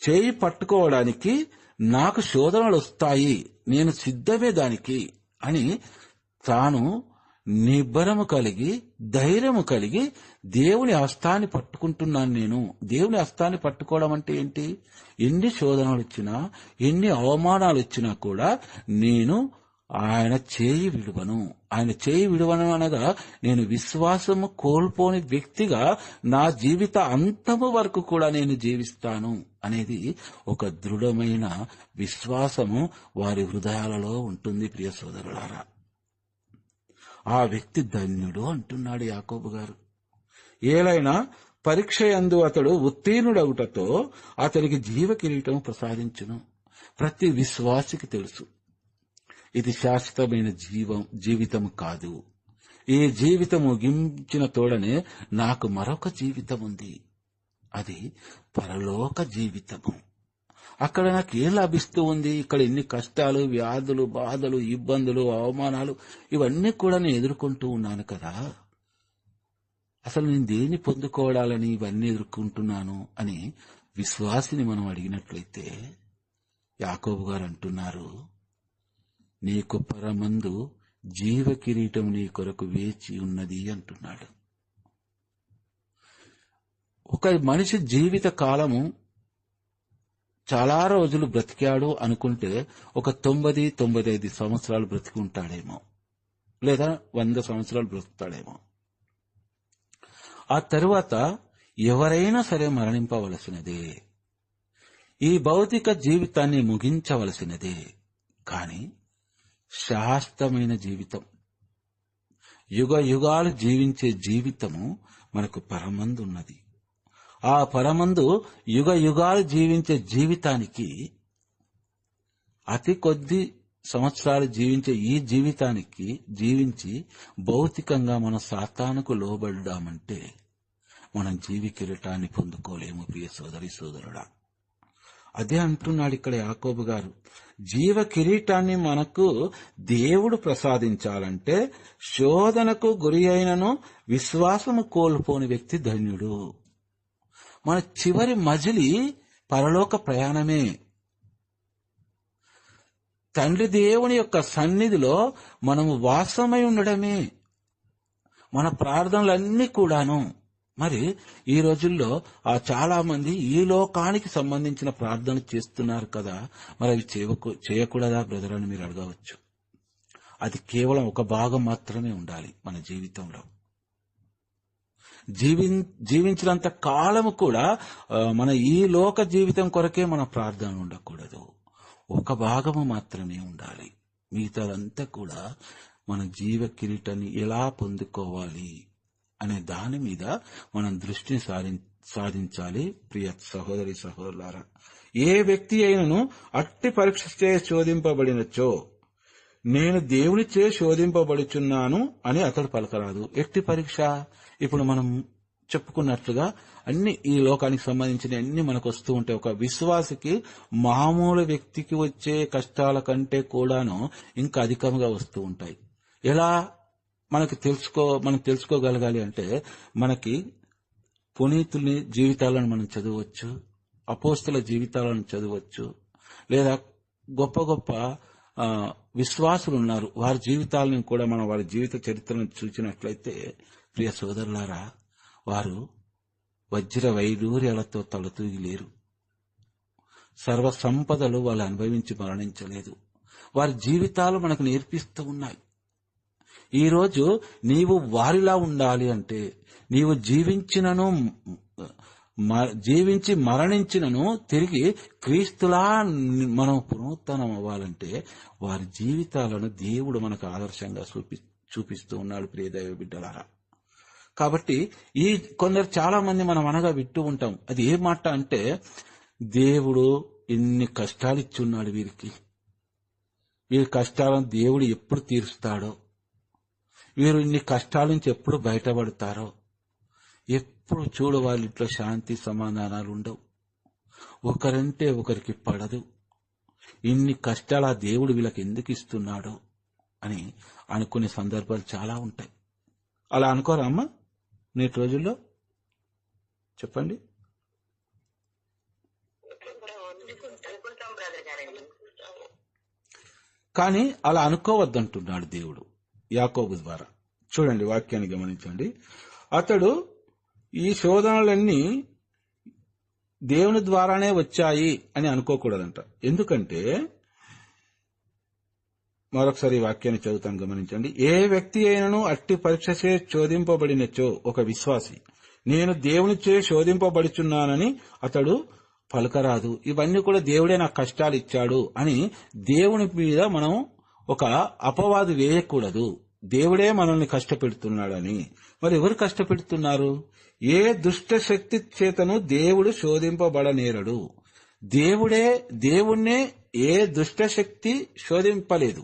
Speaker 1: చేయి పట్టుకోవడానికి నాకు శోధనలు వస్తాయి, నేను సిద్ధమే దానికి అని తాను నిబ్బరము కలిగి ధైర్యము కలిగి దేవుని హస్తాన్ని పట్టుకుంటున్నాను. నేను దేవుని హస్తాన్ని పట్టుకోవడం అంటే ఏంటి? ఎన్ని శోధనలు వచ్చినా, ఎన్ని అవమానాలు వచ్చినా కూడా నేను ఆయన చేయి విడువను. ఆయన చేయి విడువను అనగా నేను విశ్వాసము కోల్పోని వ్యక్తిగా నా జీవిత అంతము వరకు కూడా నేను జీవిస్తాను అనేది ఒక దృఢమైన విశ్వాసము వారి హృదయాలలో ఉంటుంది. ప్రియ సోదరులారా, ఆ వ్యక్తి ధన్యుడు అంటున్నాడు యాకోబు గారు. ఏలైనా పరీక్ష యందు అతడు ఉత్తీర్ణుడగుటతో అతనికి జీవ కిరీటం ప్రసాదించును. ప్రతి విశ్వాసికి తెలుసు, ఇది శాశ్వతమైన జీవితం కాదు. ఈ జీవితం ముగించిన తోడనే నాకు మరొక జీవితం ఉంది, అది పరలోక జీవితము. అక్కడ నాకు ఏం లభిస్తూ ఉంది? ఇక్కడ ఎన్ని కష్టాలు, వ్యాధులు, బాధలు, ఇబ్బందులు, అవమానాలు ఇవన్నీ కూడా నేను ఎదుర్కొంటూ ఉన్నాను కదా. అసలు నేను దేన్ని పొందుకోవాలని ఇవన్నీ ఎదుర్కొంటున్నాను అని విశ్వాసిని మనం అడిగినట్లయితే యాకోబు గారు అంటున్నారు, నీకు పరమందు జీవ కిరీటం నీ కొరకు వేచి ఉన్నది అంటున్నాడు. ఒక మనిషి జీవిత కాలము చాలా రోజులు బ్రతికాడు అనుకుంటే ఒక 90-95 సంవత్సరాలు బ్రతికి ఉంటాడేమో, లేదా 100 సంవత్సరాలు బ్రతుకుతాడేమో. ఆ తరువాత ఎవరైనా సరే మరణింపవలసినదే, ఈ భౌతిక జీవితాన్ని ముగించవలసినదే. కానీ శాశ్వతమైన జీవితం, యుగ యుగాలు జీవించే జీవితము మనకు పరమందు ఉన్నది. ఆ పరమందు యుగ యుగాలు జీవించే జీవితానికి, అతి కొద్ది సంవత్సరాలు జీవించే ఈ జీవితానికి జీవించి భౌతికంగా మనం సాతానుకు లోబడ్డామంటే మనం జీవి కిరీటాన్ని పొందుకోలేము. ప్రియ సోదరి సోదరుడా, అదే అంటున్నాడు ఇక్కడ యాకోబు గారు. జీవ కిరీటాన్ని మనకు దేవుడు ప్రసాదించాలంటే శోధనకు గురి అయినను విశ్వాసము కోల్పోని వ్యక్తి ధన్యుడు. మన చివరి మజిలి పరలోక ప్రయాణమే. తండ్రి దేవుని యొక్క సన్నిధిలో మనము వాసమై ఉండడమే మన ప్రార్థనలన్నీ కూడాను. మరి ఈ రోజుల్లో చాలా మంది ఈ లోకానికి సంబంధించిన ప్రార్థనలు చేస్తున్నారు కదా, మరి అవి చేయకూడదా బ్రదర్ అని మీరు అడగవచ్చు. అది కేవలం ఒక భాగం మాత్రమే ఉండాలి మన జీవితంలో. జీవించినంత కాలము కూడా మన ఈ లోక జీవితం కొరకే మన ప్రార్థన ఉండకూడదు. ఒక భాగము మాత్రమే ఉండాలి. మిగతాదంతా కూడా మన జీవ కిరీటాన్ని ఎలా పొందుకోవాలి అనే దాని మీద మనం దృష్టిని సాధించాలి. ప్రియ సహోదరి సహోదరులారా, ఏ వ్యక్తి అయినను అట్టి పరీక్ష చే శోధింపబడినచో నేను దేవునిచే శోధింపబడుచున్నాను అని అతడు పలకరాదు. ఎట్టి పరీక్ష? ఇప్పుడు మనం చెప్పుకున్నట్లుగా అన్ని ఈ లోకానికి సంబంధించిన అన్ని మనకు వస్తూ ఉంటాయి. ఒక విశ్వాసికి మామూలు వ్యక్తికి వచ్చే కష్టాల కంటే కూడాను ఇంకా అధికంగా వస్తూ ఉంటాయి. ఎలా మనం తెలుసుకోగలగాలి అంటే, మనకి పునీతుని జీవితాలను మనం చదవచ్చు, అపోస్తల జీవితాలను చదవచ్చు, లేదా గొప్ప గొప్ప విశ్వాసులు ఉన్నారు, వారి జీవితాలను కూడా మనం వారి జీవిత చరిత్రను చూసినట్లయితే ప్రియ సోదరులారా, వారు వజ్ర వైడూర్యాలతో తలతూగిలేరు. సర్వ సంపదలు వాళ్ళు అనుభవించి మరణించలేదు. వారి జీవితాలు మనకు నేర్పిస్తూ ఉన్నాయి. ఈరోజు నీవు వారిలా ఉండాలి అంటే, నీవు జీవించి మరణించినను తిరిగి క్రీస్తులా మనం పునరుత్థానం అవ్వాలంటే వారి జీవితాలను దేవుడు మనకు ఆదర్శంగా చూపిస్తూ ఉన్నాడు. ప్రియ దైవ బిడ్డలారా, కాబట్టి ఈ కొందరు చాలా మంది మనం అనగా వింటూ ఉంటాం. అది ఏ మాట అంటే, దేవుడు ఎన్ని కష్టాలు ఇచ్చున్నాడు వీరి కష్టాలను దేవుడు ఎప్పుడు తీరుస్తాడో, వీరు ఇన్ని కష్టాల నుంచి ఎప్పుడు బయటపడతారో, ఎప్పుడు చూడు వాళ్ళ ఇంట్లో శాంతి సమాధానాలు ఉండవు, ఒకరంటే ఒకరికి పడదు, ఇన్ని కష్టాలు ఆ దేవుడు వీళ్ళకి ఎందుకు ఇస్తున్నాడో అని అనుకునే సందర్భాలు చాలా ఉంటాయి. అలా అనుకోరా అమ్మా నేటి రోజుల్లో? చెప్పండి. కానీ అలా అనుకోవద్దంటున్నాడు దేవుడు యాకోబు ద్వారా. చూడండి, వాక్యాన్ని గమనించండి. అతడు ఈ శోధనలన్నీ దేవుని ద్వారానే వచ్చాయి అని అనుకోకూడదంట. ఎందుకంటే మరొకసారి ఈ వాక్యాన్ని చదువుతాను, గమనించండి. ఏ వ్యక్తి అయినను అట్టి పరీక్షచే శోధింపబడినచో ఒక విశ్వాసి నేను దేవునిచే శోధింపబడుచున్నానని అతడు పలకరాదు. ఇవన్నీ కూడా దేవుడే నాకు కష్టాలు ఇచ్చాడు అని దేవుని మీద మనం ఒక అపవాదు వేయకూడదు. దేవుడే మనల్ని కష్టపెడుతున్నాడని. మరి ఎవరు కష్టపెడుతున్నారు? ఏ దుష్ట శక్తి చేతను దేవుడు శోధింపబడనేరడు. దేవుణ్ణే ఏ దుష్ట శక్తి శోధింపలేదు,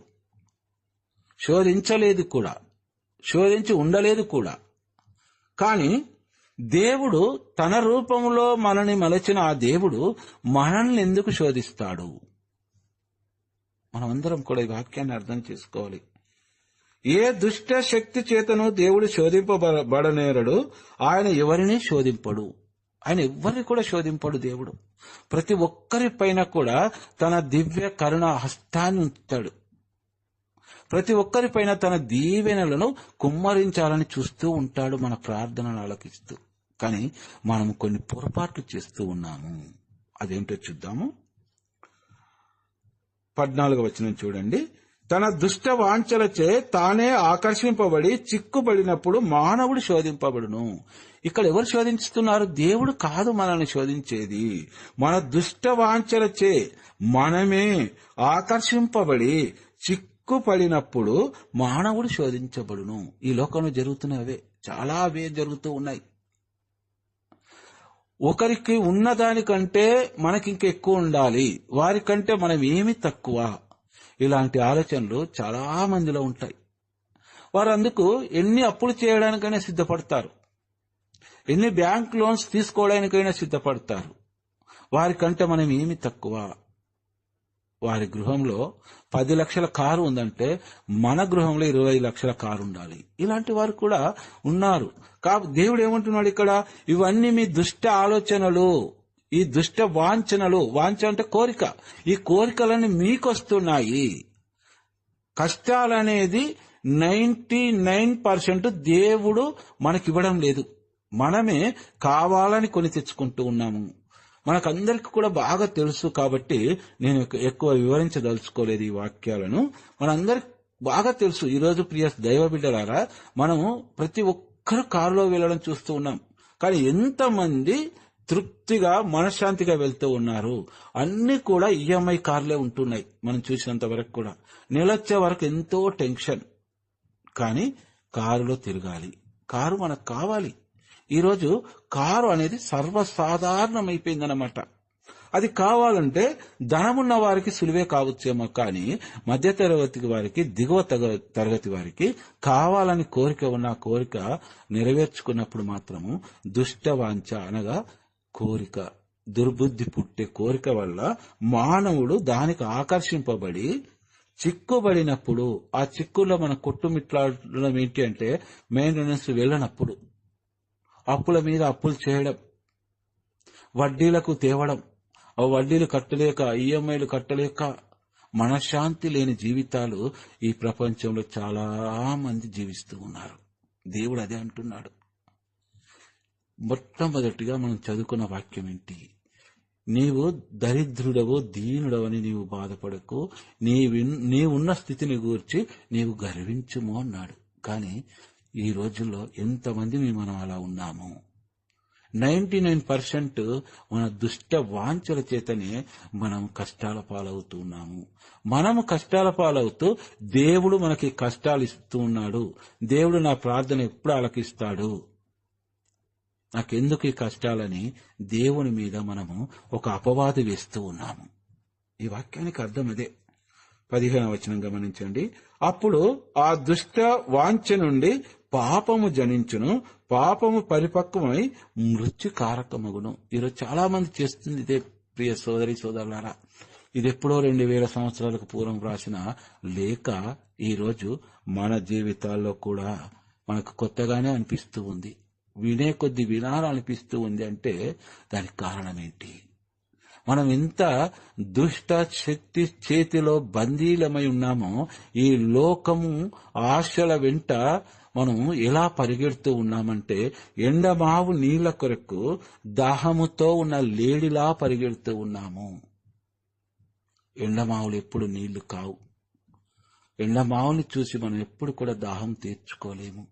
Speaker 1: శోధించలేదు కూడా, శోధించి ఉండలేదు కూడా. కానీ దేవుడు తన రూపంలో మనల్ని మలచిన ఆ దేవుడు మనల్ని ఎందుకు శోధిస్తాడు? మనమందరం కూడా ఈ వాక్యాన్ని అర్థం చేసుకోవాలి. ఏ దుష్ట శక్తి చేతను దేవుడు శోధింపబడనేరడు. ఆయన ఎవరిని శోధింపడు. ఆయన ఎవరిని కూడా శోధింపడు. దేవుడు ప్రతి ఒక్కరి పైన కూడా తన దివ్య కరుణ హస్తాన్ని ఉంచుతాడు. ప్రతి ఒక్కరి పైన తన దీవెనలను కుమ్మరించాలని చూస్తూ ఉంటాడు, మన ప్రార్థనలు ఆలకిస్తూ. కానీ మనం కొన్ని పొరపాట్లు చేస్తూ ఉన్నాము. అదేంటో చూద్దాము. 14వ వచనం చూడండి. తన దుష్ట వాంఛలచే తానే ఆకర్షింపబడి చిక్కుబడినప్పుడు మానవుడు శోధింపబడును. ఇక్కడ ఎవరు శోధిస్తున్నారు? దేవుడు కాదు మనల్ని శోధించేది. మన దుష్ట వాంఛలచే మనమే ఆకర్షింపబడి చిక్కుపడినప్పుడు మానవుడు శోధించబడును. ఈ లోకంలో జరుగుతున్నవే, చాలా అవే జరుగుతూ ఉన్నాయి. ఒకరికి ఉన్నదానికంటే మనకింక ఎక్కువ ఉండాలి, వారికంటే మనం ఏమి తక్కువ, ఇలాంటి ఆలోచనలు చాలా మందిలో ఉంటాయి. వారు అందుకు ఎన్ని అప్పులు చేయడానికైనా సిద్ధపడతారు, ఎన్ని బ్యాంక్ లోన్స్ తీసుకోవడానికైనా సిద్ధపడతారు. వారికంటే మనం ఏమి తక్కువ. వారి గృహంలో 10 లక్షల కారు ఉందంటే మన గృహంలో 20 లక్షల కారు ఉండాలి. ఇలాంటి వారు కూడా ఉన్నారు. దేవుడు ఏమంటున్నాడు ఇక్కడ? ఇవన్నీ మీ దుష్ట ఆలోచనలు, ఈ దుష్ట వాంఛనలు. వాంఛ అంటే కోరిక. ఈ కోరికలన్నీ మీకొస్తున్నాయి. కష్టాలనేది 99% దేవుడు మనకివ్వడం లేదు, మనమే కావాలని కొని తెచ్చుకుంటూ ఉన్నాము. మనకందరికి కూడా బాగా తెలుసు కాబట్టి నేను ఎక్కువ వివరించదలుచుకోలేదు ఈ వాక్యాలను. మనందరికి బాగా తెలుసు. ఈరోజు ప్రియ దైవ బిడ్డలారా, మనము ప్రతి ఒక్కరు కారులో వెళ్ళడం చూస్తూ ఉన్నాం. కానీ ఎంతమంది తృప్తిగా మనశ్శాంతిగా వెళ్తూ ఉన్నారు? అన్ని కూడా ఈఎంఐ కార్లే ఉంటున్నాయి. మనం చూసినంత వరకు కూడా నెలొచ్చే వరకు ఎంతో టెన్షన్. కానీ కారులో తిరగాలి, కారు మనకు కావాలి. ఈరోజు కారు అనేది సర్వసాధారణమైపోయిందన్నమాట. అది కావాలంటే ధనమున్న వారికి సులువే కావచ్చేమో, కానీ మధ్యతరగతి వారికి, దిగువ తరగతి వారికి కావాలని కోరిక ఉన్న కోరిక నెరవేర్చుకున్నప్పుడు మాత్రము దుష్టవాంఛ అనగా కోరిక, దుర్బుద్ధి పుట్టే కోరిక వల్ల మానవుడు దానికి ఆకర్షింపబడి చిక్కుబడినప్పుడు, ఆ చిక్కుల్లో మన కొట్టుమిట్లాడడం ఏంటి అంటే మెయింటెనెన్స్ వెళ్ళనప్పుడు, అప్పుల మీద అప్పులు చేయడం, వడ్డీలకు తేవడం, ఆ వడ్డీలు కట్టలేక, ఈఎంఐలు కట్టలేక మనశ్శాంతి లేని జీవితాలు ఈ ప్రపంచంలో చాలా మంది జీవిస్తూ ఉన్నారు. దేవుడు అదే అంటున్నాడు. మొట్టమొదటిగా మనం చదువుకున్న వాక్యం ఏంటి? నీవు దరిద్రుడవు, దీనుడవని నీవు బాధపడకు, నీవున్న స్థితిని గూర్చి నీవు గర్వించుము అన్నాడు. కానీ ఈ రోజుల్లో ఎంతమంది మనం అలా ఉన్నాము? 99% మన దుష్ట వాంఛల చేతనే మనం కష్టాల పాలవుతున్నాము. మనము కష్టాల పాలవుతూ దేవుడు మనకి కష్టాలు ఇస్తూ ఉన్నాడు. దేవుడు నా ప్రార్థన ఎప్పుడు ఆలకిస్తాడు, నాకెందుకు ఈ కష్టాలని దేవుని మీద మనము ఒక అపవాదు వేస్తూ ఉన్నాము. ఈ వాక్యానికి అర్థం అదే. 15వ వచనం గమనించండి. అప్పుడు ఆ దుష్ట వాంఛ నుండి పాపము జనించును, పాపము పరిపక్వమై మృత్యుకారకమగును. ఈరోజు చాలా మంది చేస్తుంది ఇదే. ప్రియ సోదరి సోదరులారా, ఇది ఎప్పుడో 2000 సంవత్సరాలకు పూర్వం రాసిన లేఖ ఈరోజు మన జీవితాల్లో కూడా మనకు కొత్తగానే అనిపిస్తూ ఉంది. వినే కొద్ది వినాలనిపిస్తూ ఉంది అంటే దానికి కారణం ఏంటి? మనం ఎంత దుష్ట శక్తి చేతిలో బందీలమై ఉన్నామో, ఈ లోకము ఆశల వెంట మనం ఎలా పరిగెడుతూ ఉన్నామంటే ఎండమావు నీళ్ల కొరకు దాహముతో ఉన్న లేడిలా పరిగెడుతూ ఉన్నాము. ఎండమావులు ఎప్పుడు నీళ్లు కావు. ఎండమావుని చూసి మనం ఎప్పుడు కూడా దాహం తీర్చుకోలేము.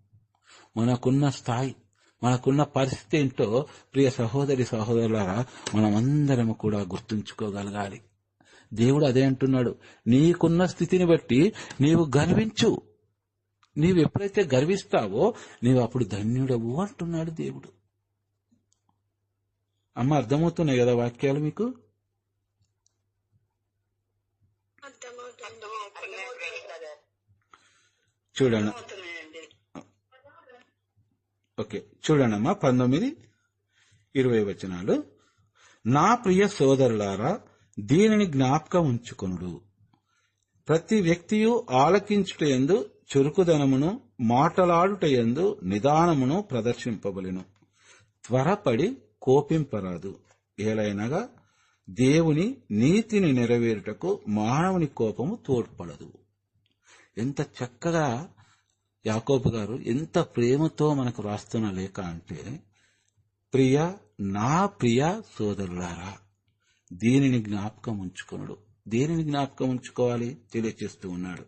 Speaker 1: మనకున్న స్థాయి, మనకున్న పరిస్థితి ఏంటో ప్రియ సహోదరి సహోదరులారా మనమందరం కూడా గుర్తుంచుకోగలగాలి. దేవుడు అదే అంటున్నాడు, నీకున్న స్థితిని బట్టి నీవు గర్వించు. నీవు ఎప్పుడైతే గర్విస్తావో నీవు అప్పుడు ధన్యుడవు అంటున్నాడు దేవుడు. అమ్మ, అర్థమవుతున్నాయి కదా వాక్యాలు మీకు? చూడండి, ఓకే, చూడండమ్మా 19-20 వచనాలు. నా ప్రియ సోదరులారా, దీనిని జ్ఞాపకం ఉంచుకొనుడు. ప్రతి వ్యక్తియు ఆలకించుటయందు చురుకుదనమును, మాటలాడుటయందు నిదానమును ప్రదర్శింపబలెను. త్వరపడి కోపింపరాదు. ఏలైనగా దేవుని నీతిని నెరవేరుటకు మానవుని కోపము తోడ్పడదు. ఎంత చక్కగా యాకోబు గారు ఎంత ప్రేమతో మనకు రాస్తున్న లేఖ అంటే, నా ప్రియ సోదరులారా, దీనిని జ్ఞాపకం ఉంచుకొనుడు. దేనిని జ్ఞాపకం ఉంచుకోవాలి తెలియచేస్తూ ఉన్నాడు.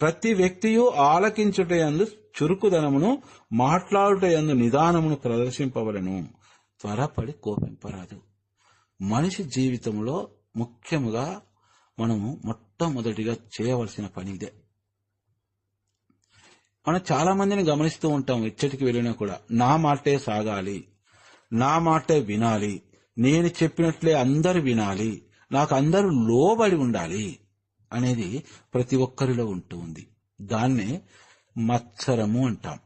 Speaker 1: ప్రతి వ్యక్తియు ఆలకించుటయందు చురుకుదనమును, మాట్లాడుటయందు నిదానమును ప్రదర్శింపవలెను. త్వరపడి కోపింపరాదు. మనిషి జీవితంలో ముఖ్యముగా మనము మొట్టమొదటిగా చేయవలసిన పని ఇదే. మనం చాలా మందిని గమనిస్తూ ఉంటాం, ఎచ్చటికి వెళ్ళినా కూడా నా మాటే సాగాలి, నా మాటే వినాలి, నేను చెప్పినట్లే అందరూ వినాలి, నాకు అందరూ లోబడి ఉండాలి అనేది ప్రతి ఒక్కరిలో ఉంటూ ఉంది. దాన్నే మత్సరము అంటాం.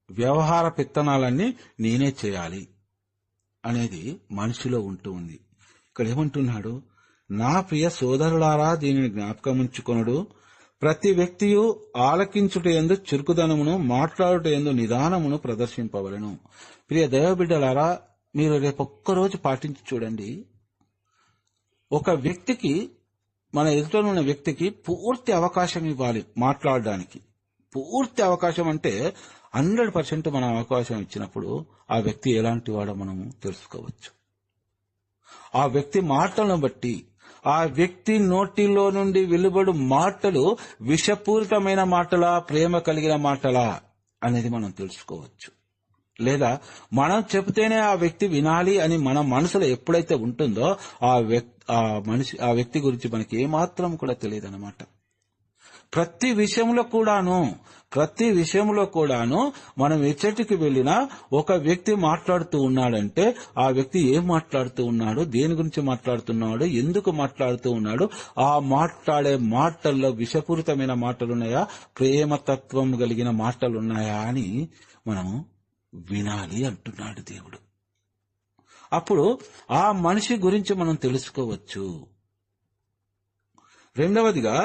Speaker 1: వ్యవహార పెత్తనాలన్నీ నేనే చేయాలి అనేది మనిషిలో ఉంటూ ఉంది. ఇక్కడ ఏమంటున్నాడు, నా ప్రియ సోదరులారా, దీనిని జ్ఞాపకం ఉంచుకొనుడు. ప్రతి వ్యక్తియు ఆలకించుటయందు చురుకుదనమును, మాట్లాడుటయందు నిదానమును ప్రదర్శింపవలెను. ప్రియ దైవబిడ్డలారా, మీరు రేపొక్కరోజు పాటించి చూడండి. ఒక వ్యక్తికి, మన ఎదుటనున్న వ్యక్తికి పూర్తి అవకాశం ఇవ్వాలి మాట్లాడడానికి. పూర్తి అవకాశం అంటే 100% మనం అవకాశం ఇచ్చినప్పుడు ఆ వ్యక్తి ఎలాంటి వాడో మనము తెలుసుకోవచ్చు. ఆ వ్యక్తి మాటలను బట్టి, ఆ వ్యక్తి నోటిలో నుండి వెలువడు మాటలు విషపూరితమైన మాటలా, ప్రేమ కలిగిన మాటలా అనేది మనం తెలుసుకోవచ్చు. లేదా మనం చెబితేనే ఆ వ్యక్తి వినాలి అని మన మనసులో ఎప్పుడైతే ఉంటుందో ఆ వ్యక్తి గురించి మనకి ఏమాత్రం కూడా తెలియదు అన్నమాట. ప్రతి విషయంలో కూడాను మనం ఎచ్చటికి వెళ్ళినా ఒక వ్యక్తి మాట్లాడుతూ ఉన్నాడంటే ఆ వ్యక్తి ఏం మాట్లాడుతూ ఉన్నాడు, దేని గురించి మాట్లాడుతున్నాడు, ఎందుకు మాట్లాడుతూ ఉన్నాడు, ఆ మాట్లాడే మాటల్లో విషపూరితమైన మాటలున్నాయా, ప్రేమతత్వం కలిగిన మాటలున్నాయా అని మనము వినాలి అంటున్నాడు దేవుడు. అప్పుడు ఆ మనిషి గురించి మనం తెలుసుకోవచ్చు. రెండవదిగా,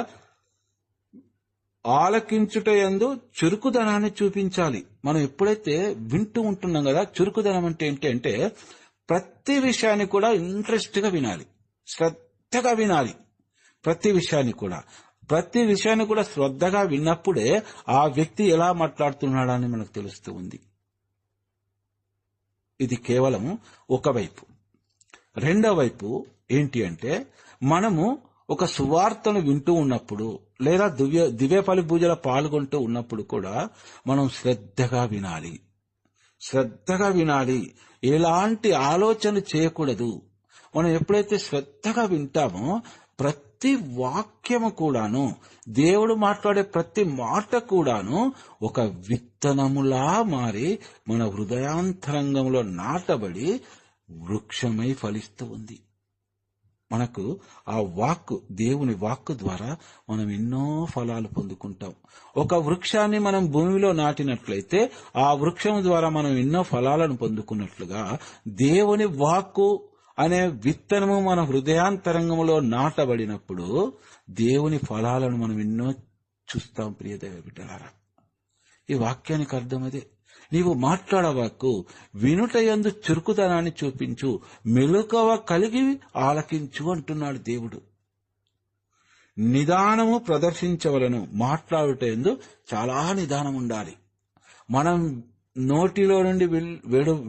Speaker 1: ఆలకించుటయందు చురుకుదనాన్ని చూపించాలి. మనం ఎప్పుడైతే వింటూ ఉంటున్నాం కదా, చురుకుదనం అంటే ఏంటి అంటే ప్రతి విషయాన్ని కూడా ఇంట్రెస్ట్ గా వినాలి, శ్రద్ధగా వినాలి. ప్రతి విషయాన్ని కూడా శ్రద్ధగా విన్నప్పుడే ఆ వ్యక్తి ఎలా మాట్లాడుతున్నాడని మనకు తెలుస్తూ ఉంది. ఇది కేవలం ఒకవైపు. రెండో వైపు ఏంటి అంటే, మనము ఒక సువార్తను వింటూ ఉన్నప్పుడు లేదా దివ్యపలి పూజలో పాల్గొంటూ ఉన్నప్పుడు కూడా మనం శ్రద్ధగా వినాలి. ఎలాంటి ఆలోచన చేయకూడదు. మనం ఎప్పుడైతే శ్రద్ధగా వింటామో ప్రతి వాక్యము కూడాను, దేవుడు మాట్లాడే ప్రతి మాట కూడాను ఒక విత్తనములా మారి మన హృదయాంతరంగంలో నాటబడి వృక్షమై ఫలిస్తూ ఉంది. మనకు ఆ వాక్కు, దేవుని వాక్కు ద్వారా మనం ఎన్నో ఫలాలు పొందుకుంటాం. ఒక వృక్షాన్ని మనం భూమిలో నాటినట్లయితే ఆ వృక్షం ద్వారా మనం ఎన్నో ఫలాలను పొందుకున్నట్లుగా దేవుని వాక్కు అనే విత్తనము మన హృదయాంతరంగంలో నాటబడినప్పుడు దేవుని ఫలాలను మనం ఎన్నో చూస్తాం. ప్రియ దైవ బిడ్డలారా, ఈ వాక్యానికి అర్థం అదే. నీవు మాట్లాడవాకు, వినుటయందు చురుకుదనాన్ని చూపించు, మెలకువ కలిగి ఆలకించు అంటున్నాడు దేవుడు. నిదానము ప్రదర్శించవలను. మాట్లాడుటయందు చాలా నిదానం ఉండాలి. మనం నోటిలో నుండి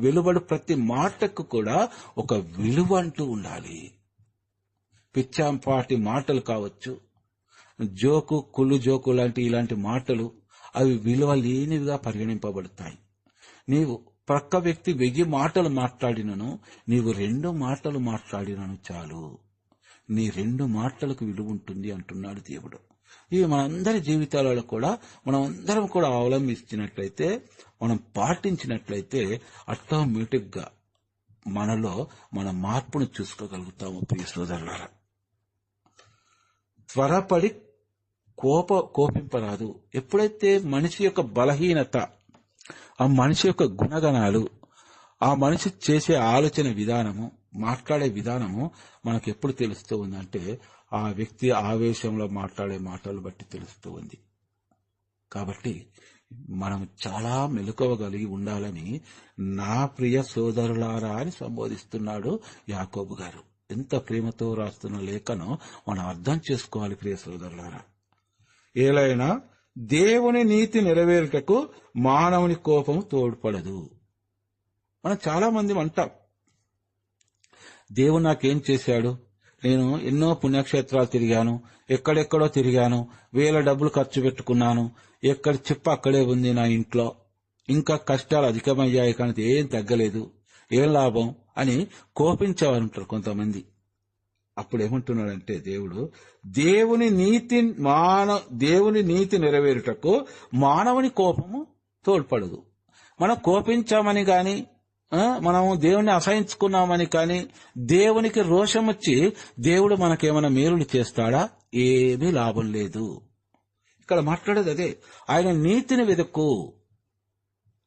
Speaker 1: వెలువడు ప్రతి మాటకు కూడా ఒక విలువ అంటూ ఉండాలి. పిచ్చాంపాటి మాటలు కావచ్చు, జోకు, కుళ్ళు జోకు లాంటి ఇలాంటి మాటలు అవి విలువ లేనివిగా పరిగణింపబడతాయి. నీవు ప్రక్క వ్యక్తి 1000 మాటలు మాట్లాడినను, నీవు 2 మాటలు మాట్లాడినను చాలు. నీ 2 మాటలకు విలువ ఉంటుంది అంటున్నాడు దేవుడు. ఇవి మనందరి జీవితాలలో కూడా మనం అందరం కూడా అవలంబించినట్లయితే, మనం పాటించినట్లయితే ఆటోమేటిక్ గా మనలో మన మార్పును చూసుకోగలుగుతాము. ప్రియ సోదరులారా, త్వరపడి కోపింపరాదు. ఎప్పుడైతే మనిషి యొక్క బలహీనత, ఆ మనిషి యొక్క గుణగణాలు, ఆ మనిషి చేసే ఆలోచన విధానము, మాట్లాడే విధానము మనకు ఎప్పుడు తెలుస్తూ ఉందంటే ఆ వ్యక్తి ఆవేశంలో మాట్లాడే మాటలు బట్టి తెలుస్తూ ఉంది. కాబట్టి మనం చాలా మెలకువ కలిగి ఉండాలని నా ప్రియ సోదరులారా అని సంబోధిస్తున్నాడు యాకోబు గారు. ఎంత ప్రేమతో రాస్తున్న లేఖను మనం అర్థం చేసుకోవాలి ప్రియ సోదరులారా. ఏలైనా దేవుని నీతి నెరవేరుటకు మానవుని కోపం తోడ్పడదు. మనం చాలా మంది అంటాం, దేవుడు నాకేం చేశాడు, నేను ఎన్నో పుణ్యక్షేత్రాలు తిరిగాను, ఎక్కడెక్కడో తిరిగాను, వేల డబ్బులు ఖర్చు పెట్టుకున్నాను, ఎక్కడ చెప్ప అక్కడే ఉంది నా ఇంట్లో, ఇంకా కష్టాలు అధికమయ్యాయి కానీ ఏం తగ్గలేదు, ఏం లాభం అని కోపించేవారంటారు కొంతమంది. అప్పుడు ఏమంటున్నాడంటే దేవుడు, దేవుని నీతి నెరవేరుటకు మానవుని కోపము తోడ్పడదు. మనం కోపించామని గాని, మనము దేవుణ్ణి అసహించుకున్నామని కానీ, దేవునికి రోషం వచ్చి దేవుడు మనకేమైనా మేలులు చేస్తాడా? ఏమీ లాభం లేదు. ఇక్కడ మాట్లాడేది అదే. ఆయన నీతిని వెతుకు,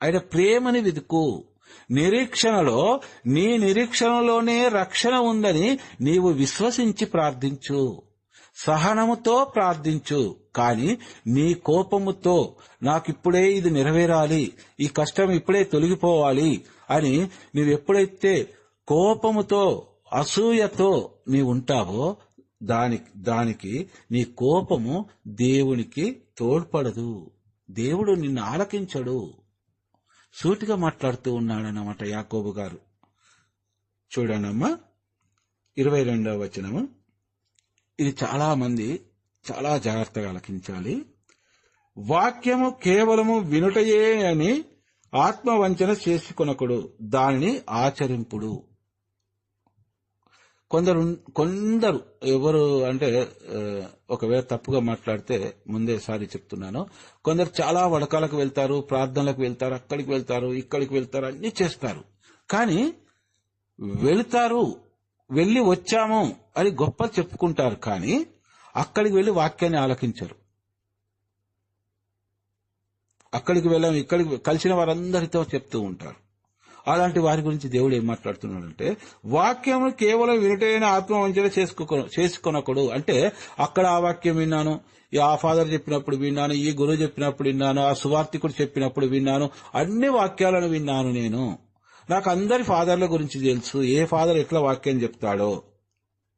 Speaker 1: ఆయన ప్రేమని వెతుకు. నీ నిరీక్షణలోనే రక్షణ ఉందని నీవు విశ్వసించి ప్రార్థించు, సహనముతో ప్రార్థించు. కాని నీ కోపముతో నాకిప్పుడే ఇది నెరవేరాలి, ఈ కష్టం ఇప్పుడే తొలగిపోవాలి అని నీవెప్పుడైతే కోపముతో, అసూయతో నీవుంటావో దానికి నీ కోపము దేవునికి తోడ్పడదు. దేవుడు నిన్ను ఆలకించడు. సూటిగా మాట్లాడుతూ ఉన్నాడన్నమాట యాకోబు గారు. చూడండమ్మా 22వ వచనము. ఇది చాలా మంది చాలా జాగ్రత్తగా ఆలకించాలి. వాక్యము కేవలము వినుటయే అని ఆత్మవంచన చేసుకొనకుడు, దానిని ఆచరింపుడు. కొందరు ఎవరు అంటే, ఒకవేళ తప్పుగా మాట్లాడితే ముందేసారి చెప్తున్నాను, కొందరు చాలా వడకాలకు వెళ్తారు, ప్రార్థనలకు వెళ్తారు, అక్కడికి వెళ్తారు, ఇక్కడికి వెళ్తారు, అన్ని చేస్తారు. కానీ వెళ్ళి వచ్చాము అని గొప్ప చెప్పుకుంటారు, కానీ అక్కడికి వెళ్లి వాక్యాన్ని ఆలకించరు. అక్కడికి వెళ్ళాము, ఇక్కడికి కలిసిన వారందరితో చెప్తూ ఉంటారు. అలాంటి వారి గురించి దేవుడు ఏం మాట్లాడుతున్నాడంటే, వాక్యము కేవలం వినుటైన ఆత్మవంచన చేసుకొనకూడదు. అంటే అక్కడ ఆ వాక్యం విన్నాను, ఆ ఫాదర్ చెప్పినప్పుడు విన్నాను, ఈ గురువు చెప్పినప్పుడు విన్నాను, ఆ సువార్థికుడు చెప్పినప్పుడు విన్నాను, అన్ని వాక్యాలను విన్నాను నేను, నాకు అందరి ఫాదర్ల గురించి తెలుసు, ఏ ఫాదర్ ఎట్లా వాక్యం చెప్తాడో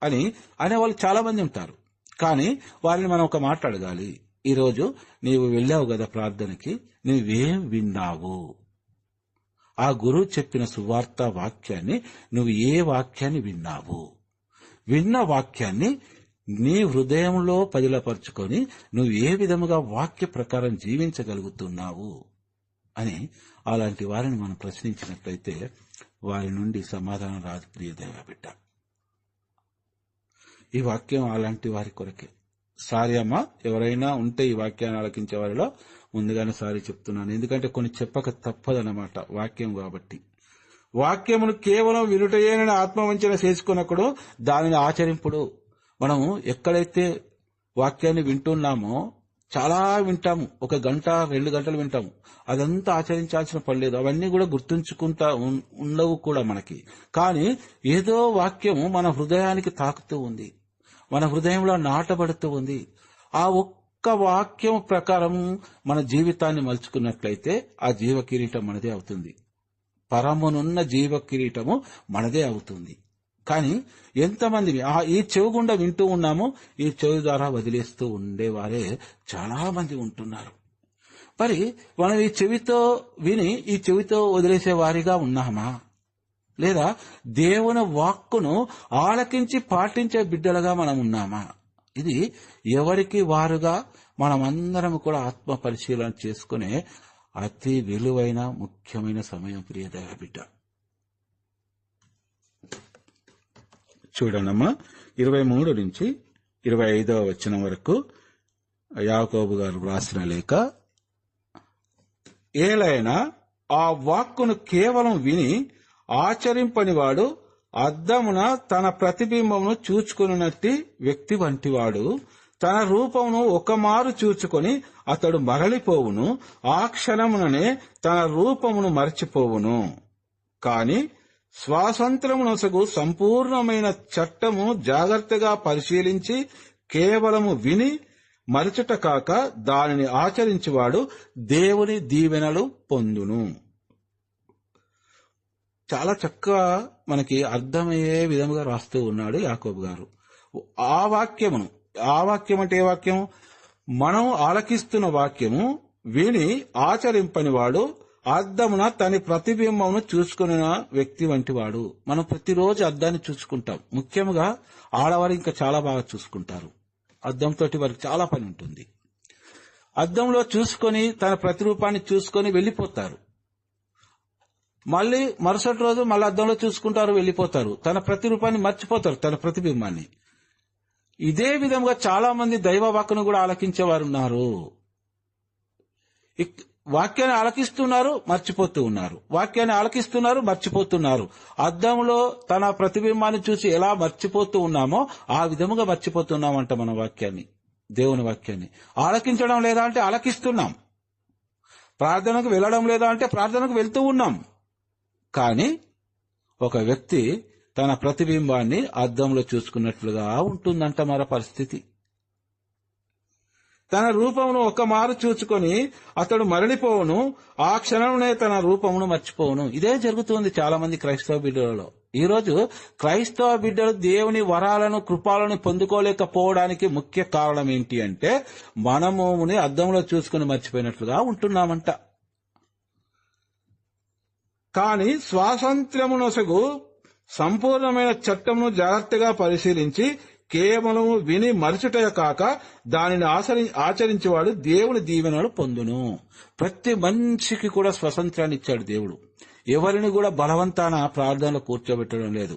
Speaker 1: అని అనేవాళ్ళు చాలా మంది ఉంటారు. కానీ వారిని మనం ఒక మాట అడగాలి. ఈరోజు నీవు వెళ్ళావు కదా ప్రార్థనకి, నువ్వేం విన్నావు? ఆ గురువు చెప్పిన సువార్త వాక్యాన్ని నువ్వు ఏ వాక్యాన్ని విన్నావు? విన్న వాక్యాన్ని నీ హృదయంలో పదిలపరుచుకొని నువ్వు ఏ విధముగా వాక్య ప్రకారం జీవించగలుగుతున్నావు అని అలాంటి వారిని మనం ప్రశ్నించినట్లయితే వారి నుండి సమాధానం రాదు. ప్రియ దైవ బిడ్డ, ఈ వాక్యం అలాంటి వారి కొరకే. సారీ అమ్మా, ఎవరైనా ఉంటే ఈ వాక్యాన్ని ఆలకించే వారిలో ముందుగానే సారీ చెప్తున్నాను, ఎందుకంటే కొన్ని చెప్పక తప్పదన్నమాట వాక్యం కాబట్టి. వాక్యమును కేవలం వినుటయేనని ఆత్మవంచన చేసుకున్నప్పుడు దానిని ఆచరింపుడు. మనము ఎక్కడైతే వాక్యాన్ని వింటున్నామో చాలా వింటాము, 1 గంట 2 గంటలు వింటాము, అదంతా ఆచరించాల్సిన పని లేదు. అవన్నీ కూడా గుర్తుంచుకుంటా ఉండవు కూడా మనకి. కానీ ఏదో వాక్యము మన హృదయానికి తాకుతూ ఉంది, మన హృదయంలో నాటబడుతూ ఉంది. ఆ ఒక్క ఒక్క వాక్యం ప్రకారం మన జీవితాన్ని మలుచుకున్నట్లయితే ఆ జీవ కిరీటం మనదే అవుతుంది. పరమునున్న జీవ కిరీటము మనదే అవుతుంది. కానీ ఎంతమంది ఈ చెవి గుండా వింటూ ఉన్నామో ఈ చెవి ద్వారా వదిలేస్తూ ఉండేవారే చాలా మంది ఉంటున్నారు. మరి మనం ఈ చెవితో విని ఈ చెవితో వదిలేసే వారిగా ఉన్నామా, లేదా దేవుని వాక్కును ఆలకించి పాటించే బిడ్డలుగా మనం ఉన్నామా? ఇది ఎవరికి వారుగా మనమందరం కూడా ఆత్మ పరిశీలన చేసుకునే అతి విలువైన ముఖ్యమైన సమయం. ప్రియ దైవ బిడ్డ, చూడండమ్మా, 23 నుంచి 25వ వచనం వరకు యాకోబు గారు రాసిన లేఖ. ఏలైనా ఆ వాక్కును కేవలం విని ఆచరింపనివాడు అద్దమున తన ప్రతిబింబమును చూచుకున్నట్టి వ్యక్తి వంటివాడు. తన రూపమును ఒకమారు చూచుకొని అతడు మరలిపోవును, ఆ క్షణముననే తన రూపమును మరచిపోవును. కాని స్వాతంత్రమునొసగు సంపూర్ణమైన చట్టము జాగ్రత్తగా పరిశీలించి కేవలము విని మరచుట కాక దానిని ఆచరించువాడు దేవుని దీవెనలు పొందును. చాలా చక్కగా మనకి అర్థమయ్యే విధముగా రాస్తూ ఉన్నాడు యాకోబు గారు. ఆ వాక్యం అంటే ఏ వాక్యం? మనం ఆలకిస్తున్న వాక్యము విని ఆచరింపని వాడు అద్దమున తన ప్రతిబింబమును చూసుకున్న వ్యక్తి వంటి వాడు. మనం ప్రతిరోజు అద్దాన్ని చూసుకుంటాం. ముఖ్యంగా ఆడవారు ఇంకా చాలా బాగా చూసుకుంటారు. అద్దంతో వారికి చాలా పని ఉంటుంది. అద్దంలో చూసుకొని తన ప్రతిరూపాన్ని చూసుకొని వెళ్లిపోతారు. మళ్ళీ మరుసటి రోజు మళ్ళీ అద్దంలో చూసుకుంటారు, వెళ్లిపోతారు. తన ప్రతిరూపాన్ని మర్చిపోతారు, తన ప్రతిబింబాన్ని. ఇదే విధంగా చాలా మంది దైవ వాక్కును కూడా ఆలకించేవారు ఉన్నారు. వాక్యాన్ని ఆలకిస్తున్నారు, మర్చిపోతూ ఉన్నారు. వాక్యాన్ని ఆలకిస్తున్నారు, మర్చిపోతున్నారు. అద్దంలో తన ప్రతిబింబాన్ని చూసి ఎలా మర్చిపోతూ ఉన్నామో ఆ విధముగా మర్చిపోతున్నామంట మన వాక్యాన్ని, దేవుని వాక్యాన్ని. ఆలకించడం లేదా అంటే ఆలకిస్తున్నాం. ప్రార్థనకు వెళ్ళడం లేదా అంటే ప్రార్థనకు వెళ్తూ ఉన్నాం. కానీ ఒక వ్యక్తి తన ప్రతిబింబాన్ని అద్దంలో చూసుకున్నట్లుగా ఉంటుందంట మన పరిస్థితి. తన రూపమును ఒక మారు చూచుకొని అతడు మరలిపోవును, ఆ క్షణంలోనే తన రూపమును మర్చిపోవును. ఇదే జరుగుతుంది చాలా మంది క్రైస్తవ బిడ్డలలో. ఈ రోజు క్రైస్తవ బిడ్డలు దేవుని వరాలను, కృపాలను పొందుకోలేకపోవడానికి ముఖ్య కారణం ఏంటి అంటే మనముని అద్దంలో చూసుకుని మర్చిపోయినట్లుగా ఉంటున్నామంట. కాని స్వాతంత్ర్యమునొసగు సంపూర్ణమైన చట్టమును జాగ్రత్తగా పరిశీలించి కేవలము విని మరచుటయ కాక దానిని ఆచరించేవాడు దేవుని దీవెనలు పొందును. ప్రతి మనిషికి కూడా స్వతంత్రాన్ని ఇచ్చాడు దేవుడు. ఎవరిని కూడా బలవంతాన ప్రార్థనలో కూర్చోబెట్టడం లేదు.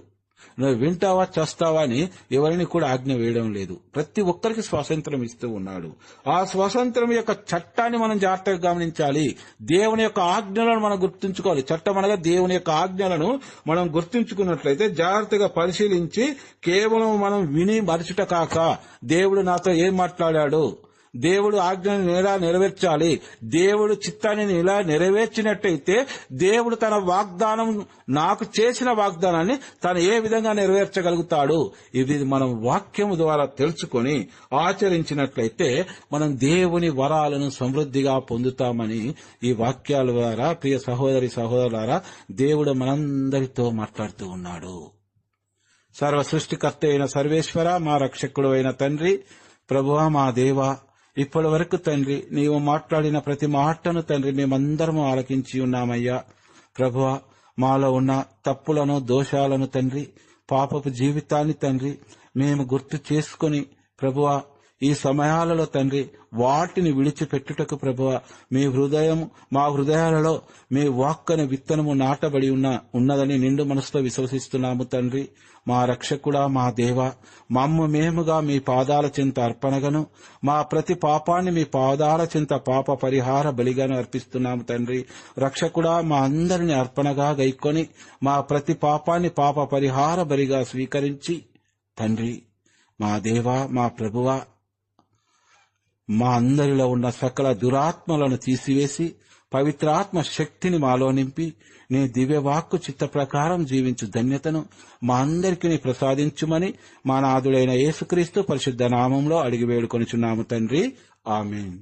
Speaker 1: నువ్వు వింటావా చేస్తావా అని ఎవరిని కూడా ఆజ్ఞ వేయడం లేదు. ప్రతి ఒక్కరికి స్వాతంత్రం ఇస్తూ ఉన్నాడు. ఆ స్వాతంత్రం యొక్క చట్టాన్ని మనం జాగ్రత్తగా గమనించాలి. దేవుని యొక్క ఆజ్ఞలను మనం గుర్తుంచుకోవాలి. చట్టం అనగా దేవుని యొక్క ఆజ్ఞలను మనం గుర్తుంచుకున్నట్లయితే జాగ్రత్తగా పరిశీలించి కేవలం మనం విని మరచుట కాక దేవుడు నాతో ఏం మాట్లాడాడు, దేవుడు ఆజ్ఞను ఎలా నెరవేర్చాలి, దేవుడు చిత్తాన్ని ఎలా నెరవేర్చినట్టయితే దేవుడు తన వాగ్దానం, నాకు చేసిన వాగ్దానాన్ని తను ఏ విధంగా నెరవేర్చగలుగుతాడు, ఇది మనం వాక్యము ద్వారా తెలుసుకొని ఆచరించినట్లయితే మనం దేవుని వరాలను సమృద్ధిగా పొందుతామని ఈ వాక్యాల ద్వారా ప్రియ సహోదరి సహోదరులారా దేవుడు మనందరితో మాట్లాడుతూ ఉన్నాడు. సర్వ సృష్టికర్త అయిన సర్వేశ్వర, మా రక్షకుడు అయిన తండ్రి, ప్రభువా, మా దేవా, ఇప్పటి వరకు తండ్రి నీవు మాట్లాడిన ప్రతి మాటను తండ్రి మేమందరము ఆలకించి ఉన్నామయ్యా. ప్రభువా, మాలో ఉన్న తప్పులను, దోషాలను తండ్రి, పాపపు జీవితాన్ని తండ్రి మేము గుర్తు చేసుకుని ప్రభువా ఈ సమయాలలో తండ్రి వాటిని విడిచిపెట్టుటకు ప్రభువా మా హృదయాలలో మీ వాక్కని విత్తనము నాటబడి ఉన్నదని నిండు మనసుతో విశ్వసిస్తున్నాము తండ్రి. మా రక్షకుడా, మా దేవా, మేముగా మీ పాదాల చింత అర్పణగను, మా ప్రతి పాపాన్ని మీ పాదాల చింత పాప పరిహార బలిగాను అర్పిస్తున్నాము తండ్రి. రక్షకుడా, మా అందరిని అర్పణగా గైకొని మా ప్రతి పాపాన్ని పాప పరిహార బలిగా స్వీకరించి తండ్రి, మా దేవా, మా ప్రభువా, మా అందరిలో ఉన్న సకల దురాత్మలను తీసివేసి పవిత్రాత్మ శక్తిని మాలో నింపి నీ దివ్యవాక్కు చిత్త ప్రకారం జీవించు ధన్యతను మా అందరికీ ప్రసాదించుమని మా నాథుడైన యేసుక్రీస్తు పరిశుద్ధ నామంలో అడిగి వేడుకొనుచున్నాము తండ్రి. ఆమేన్.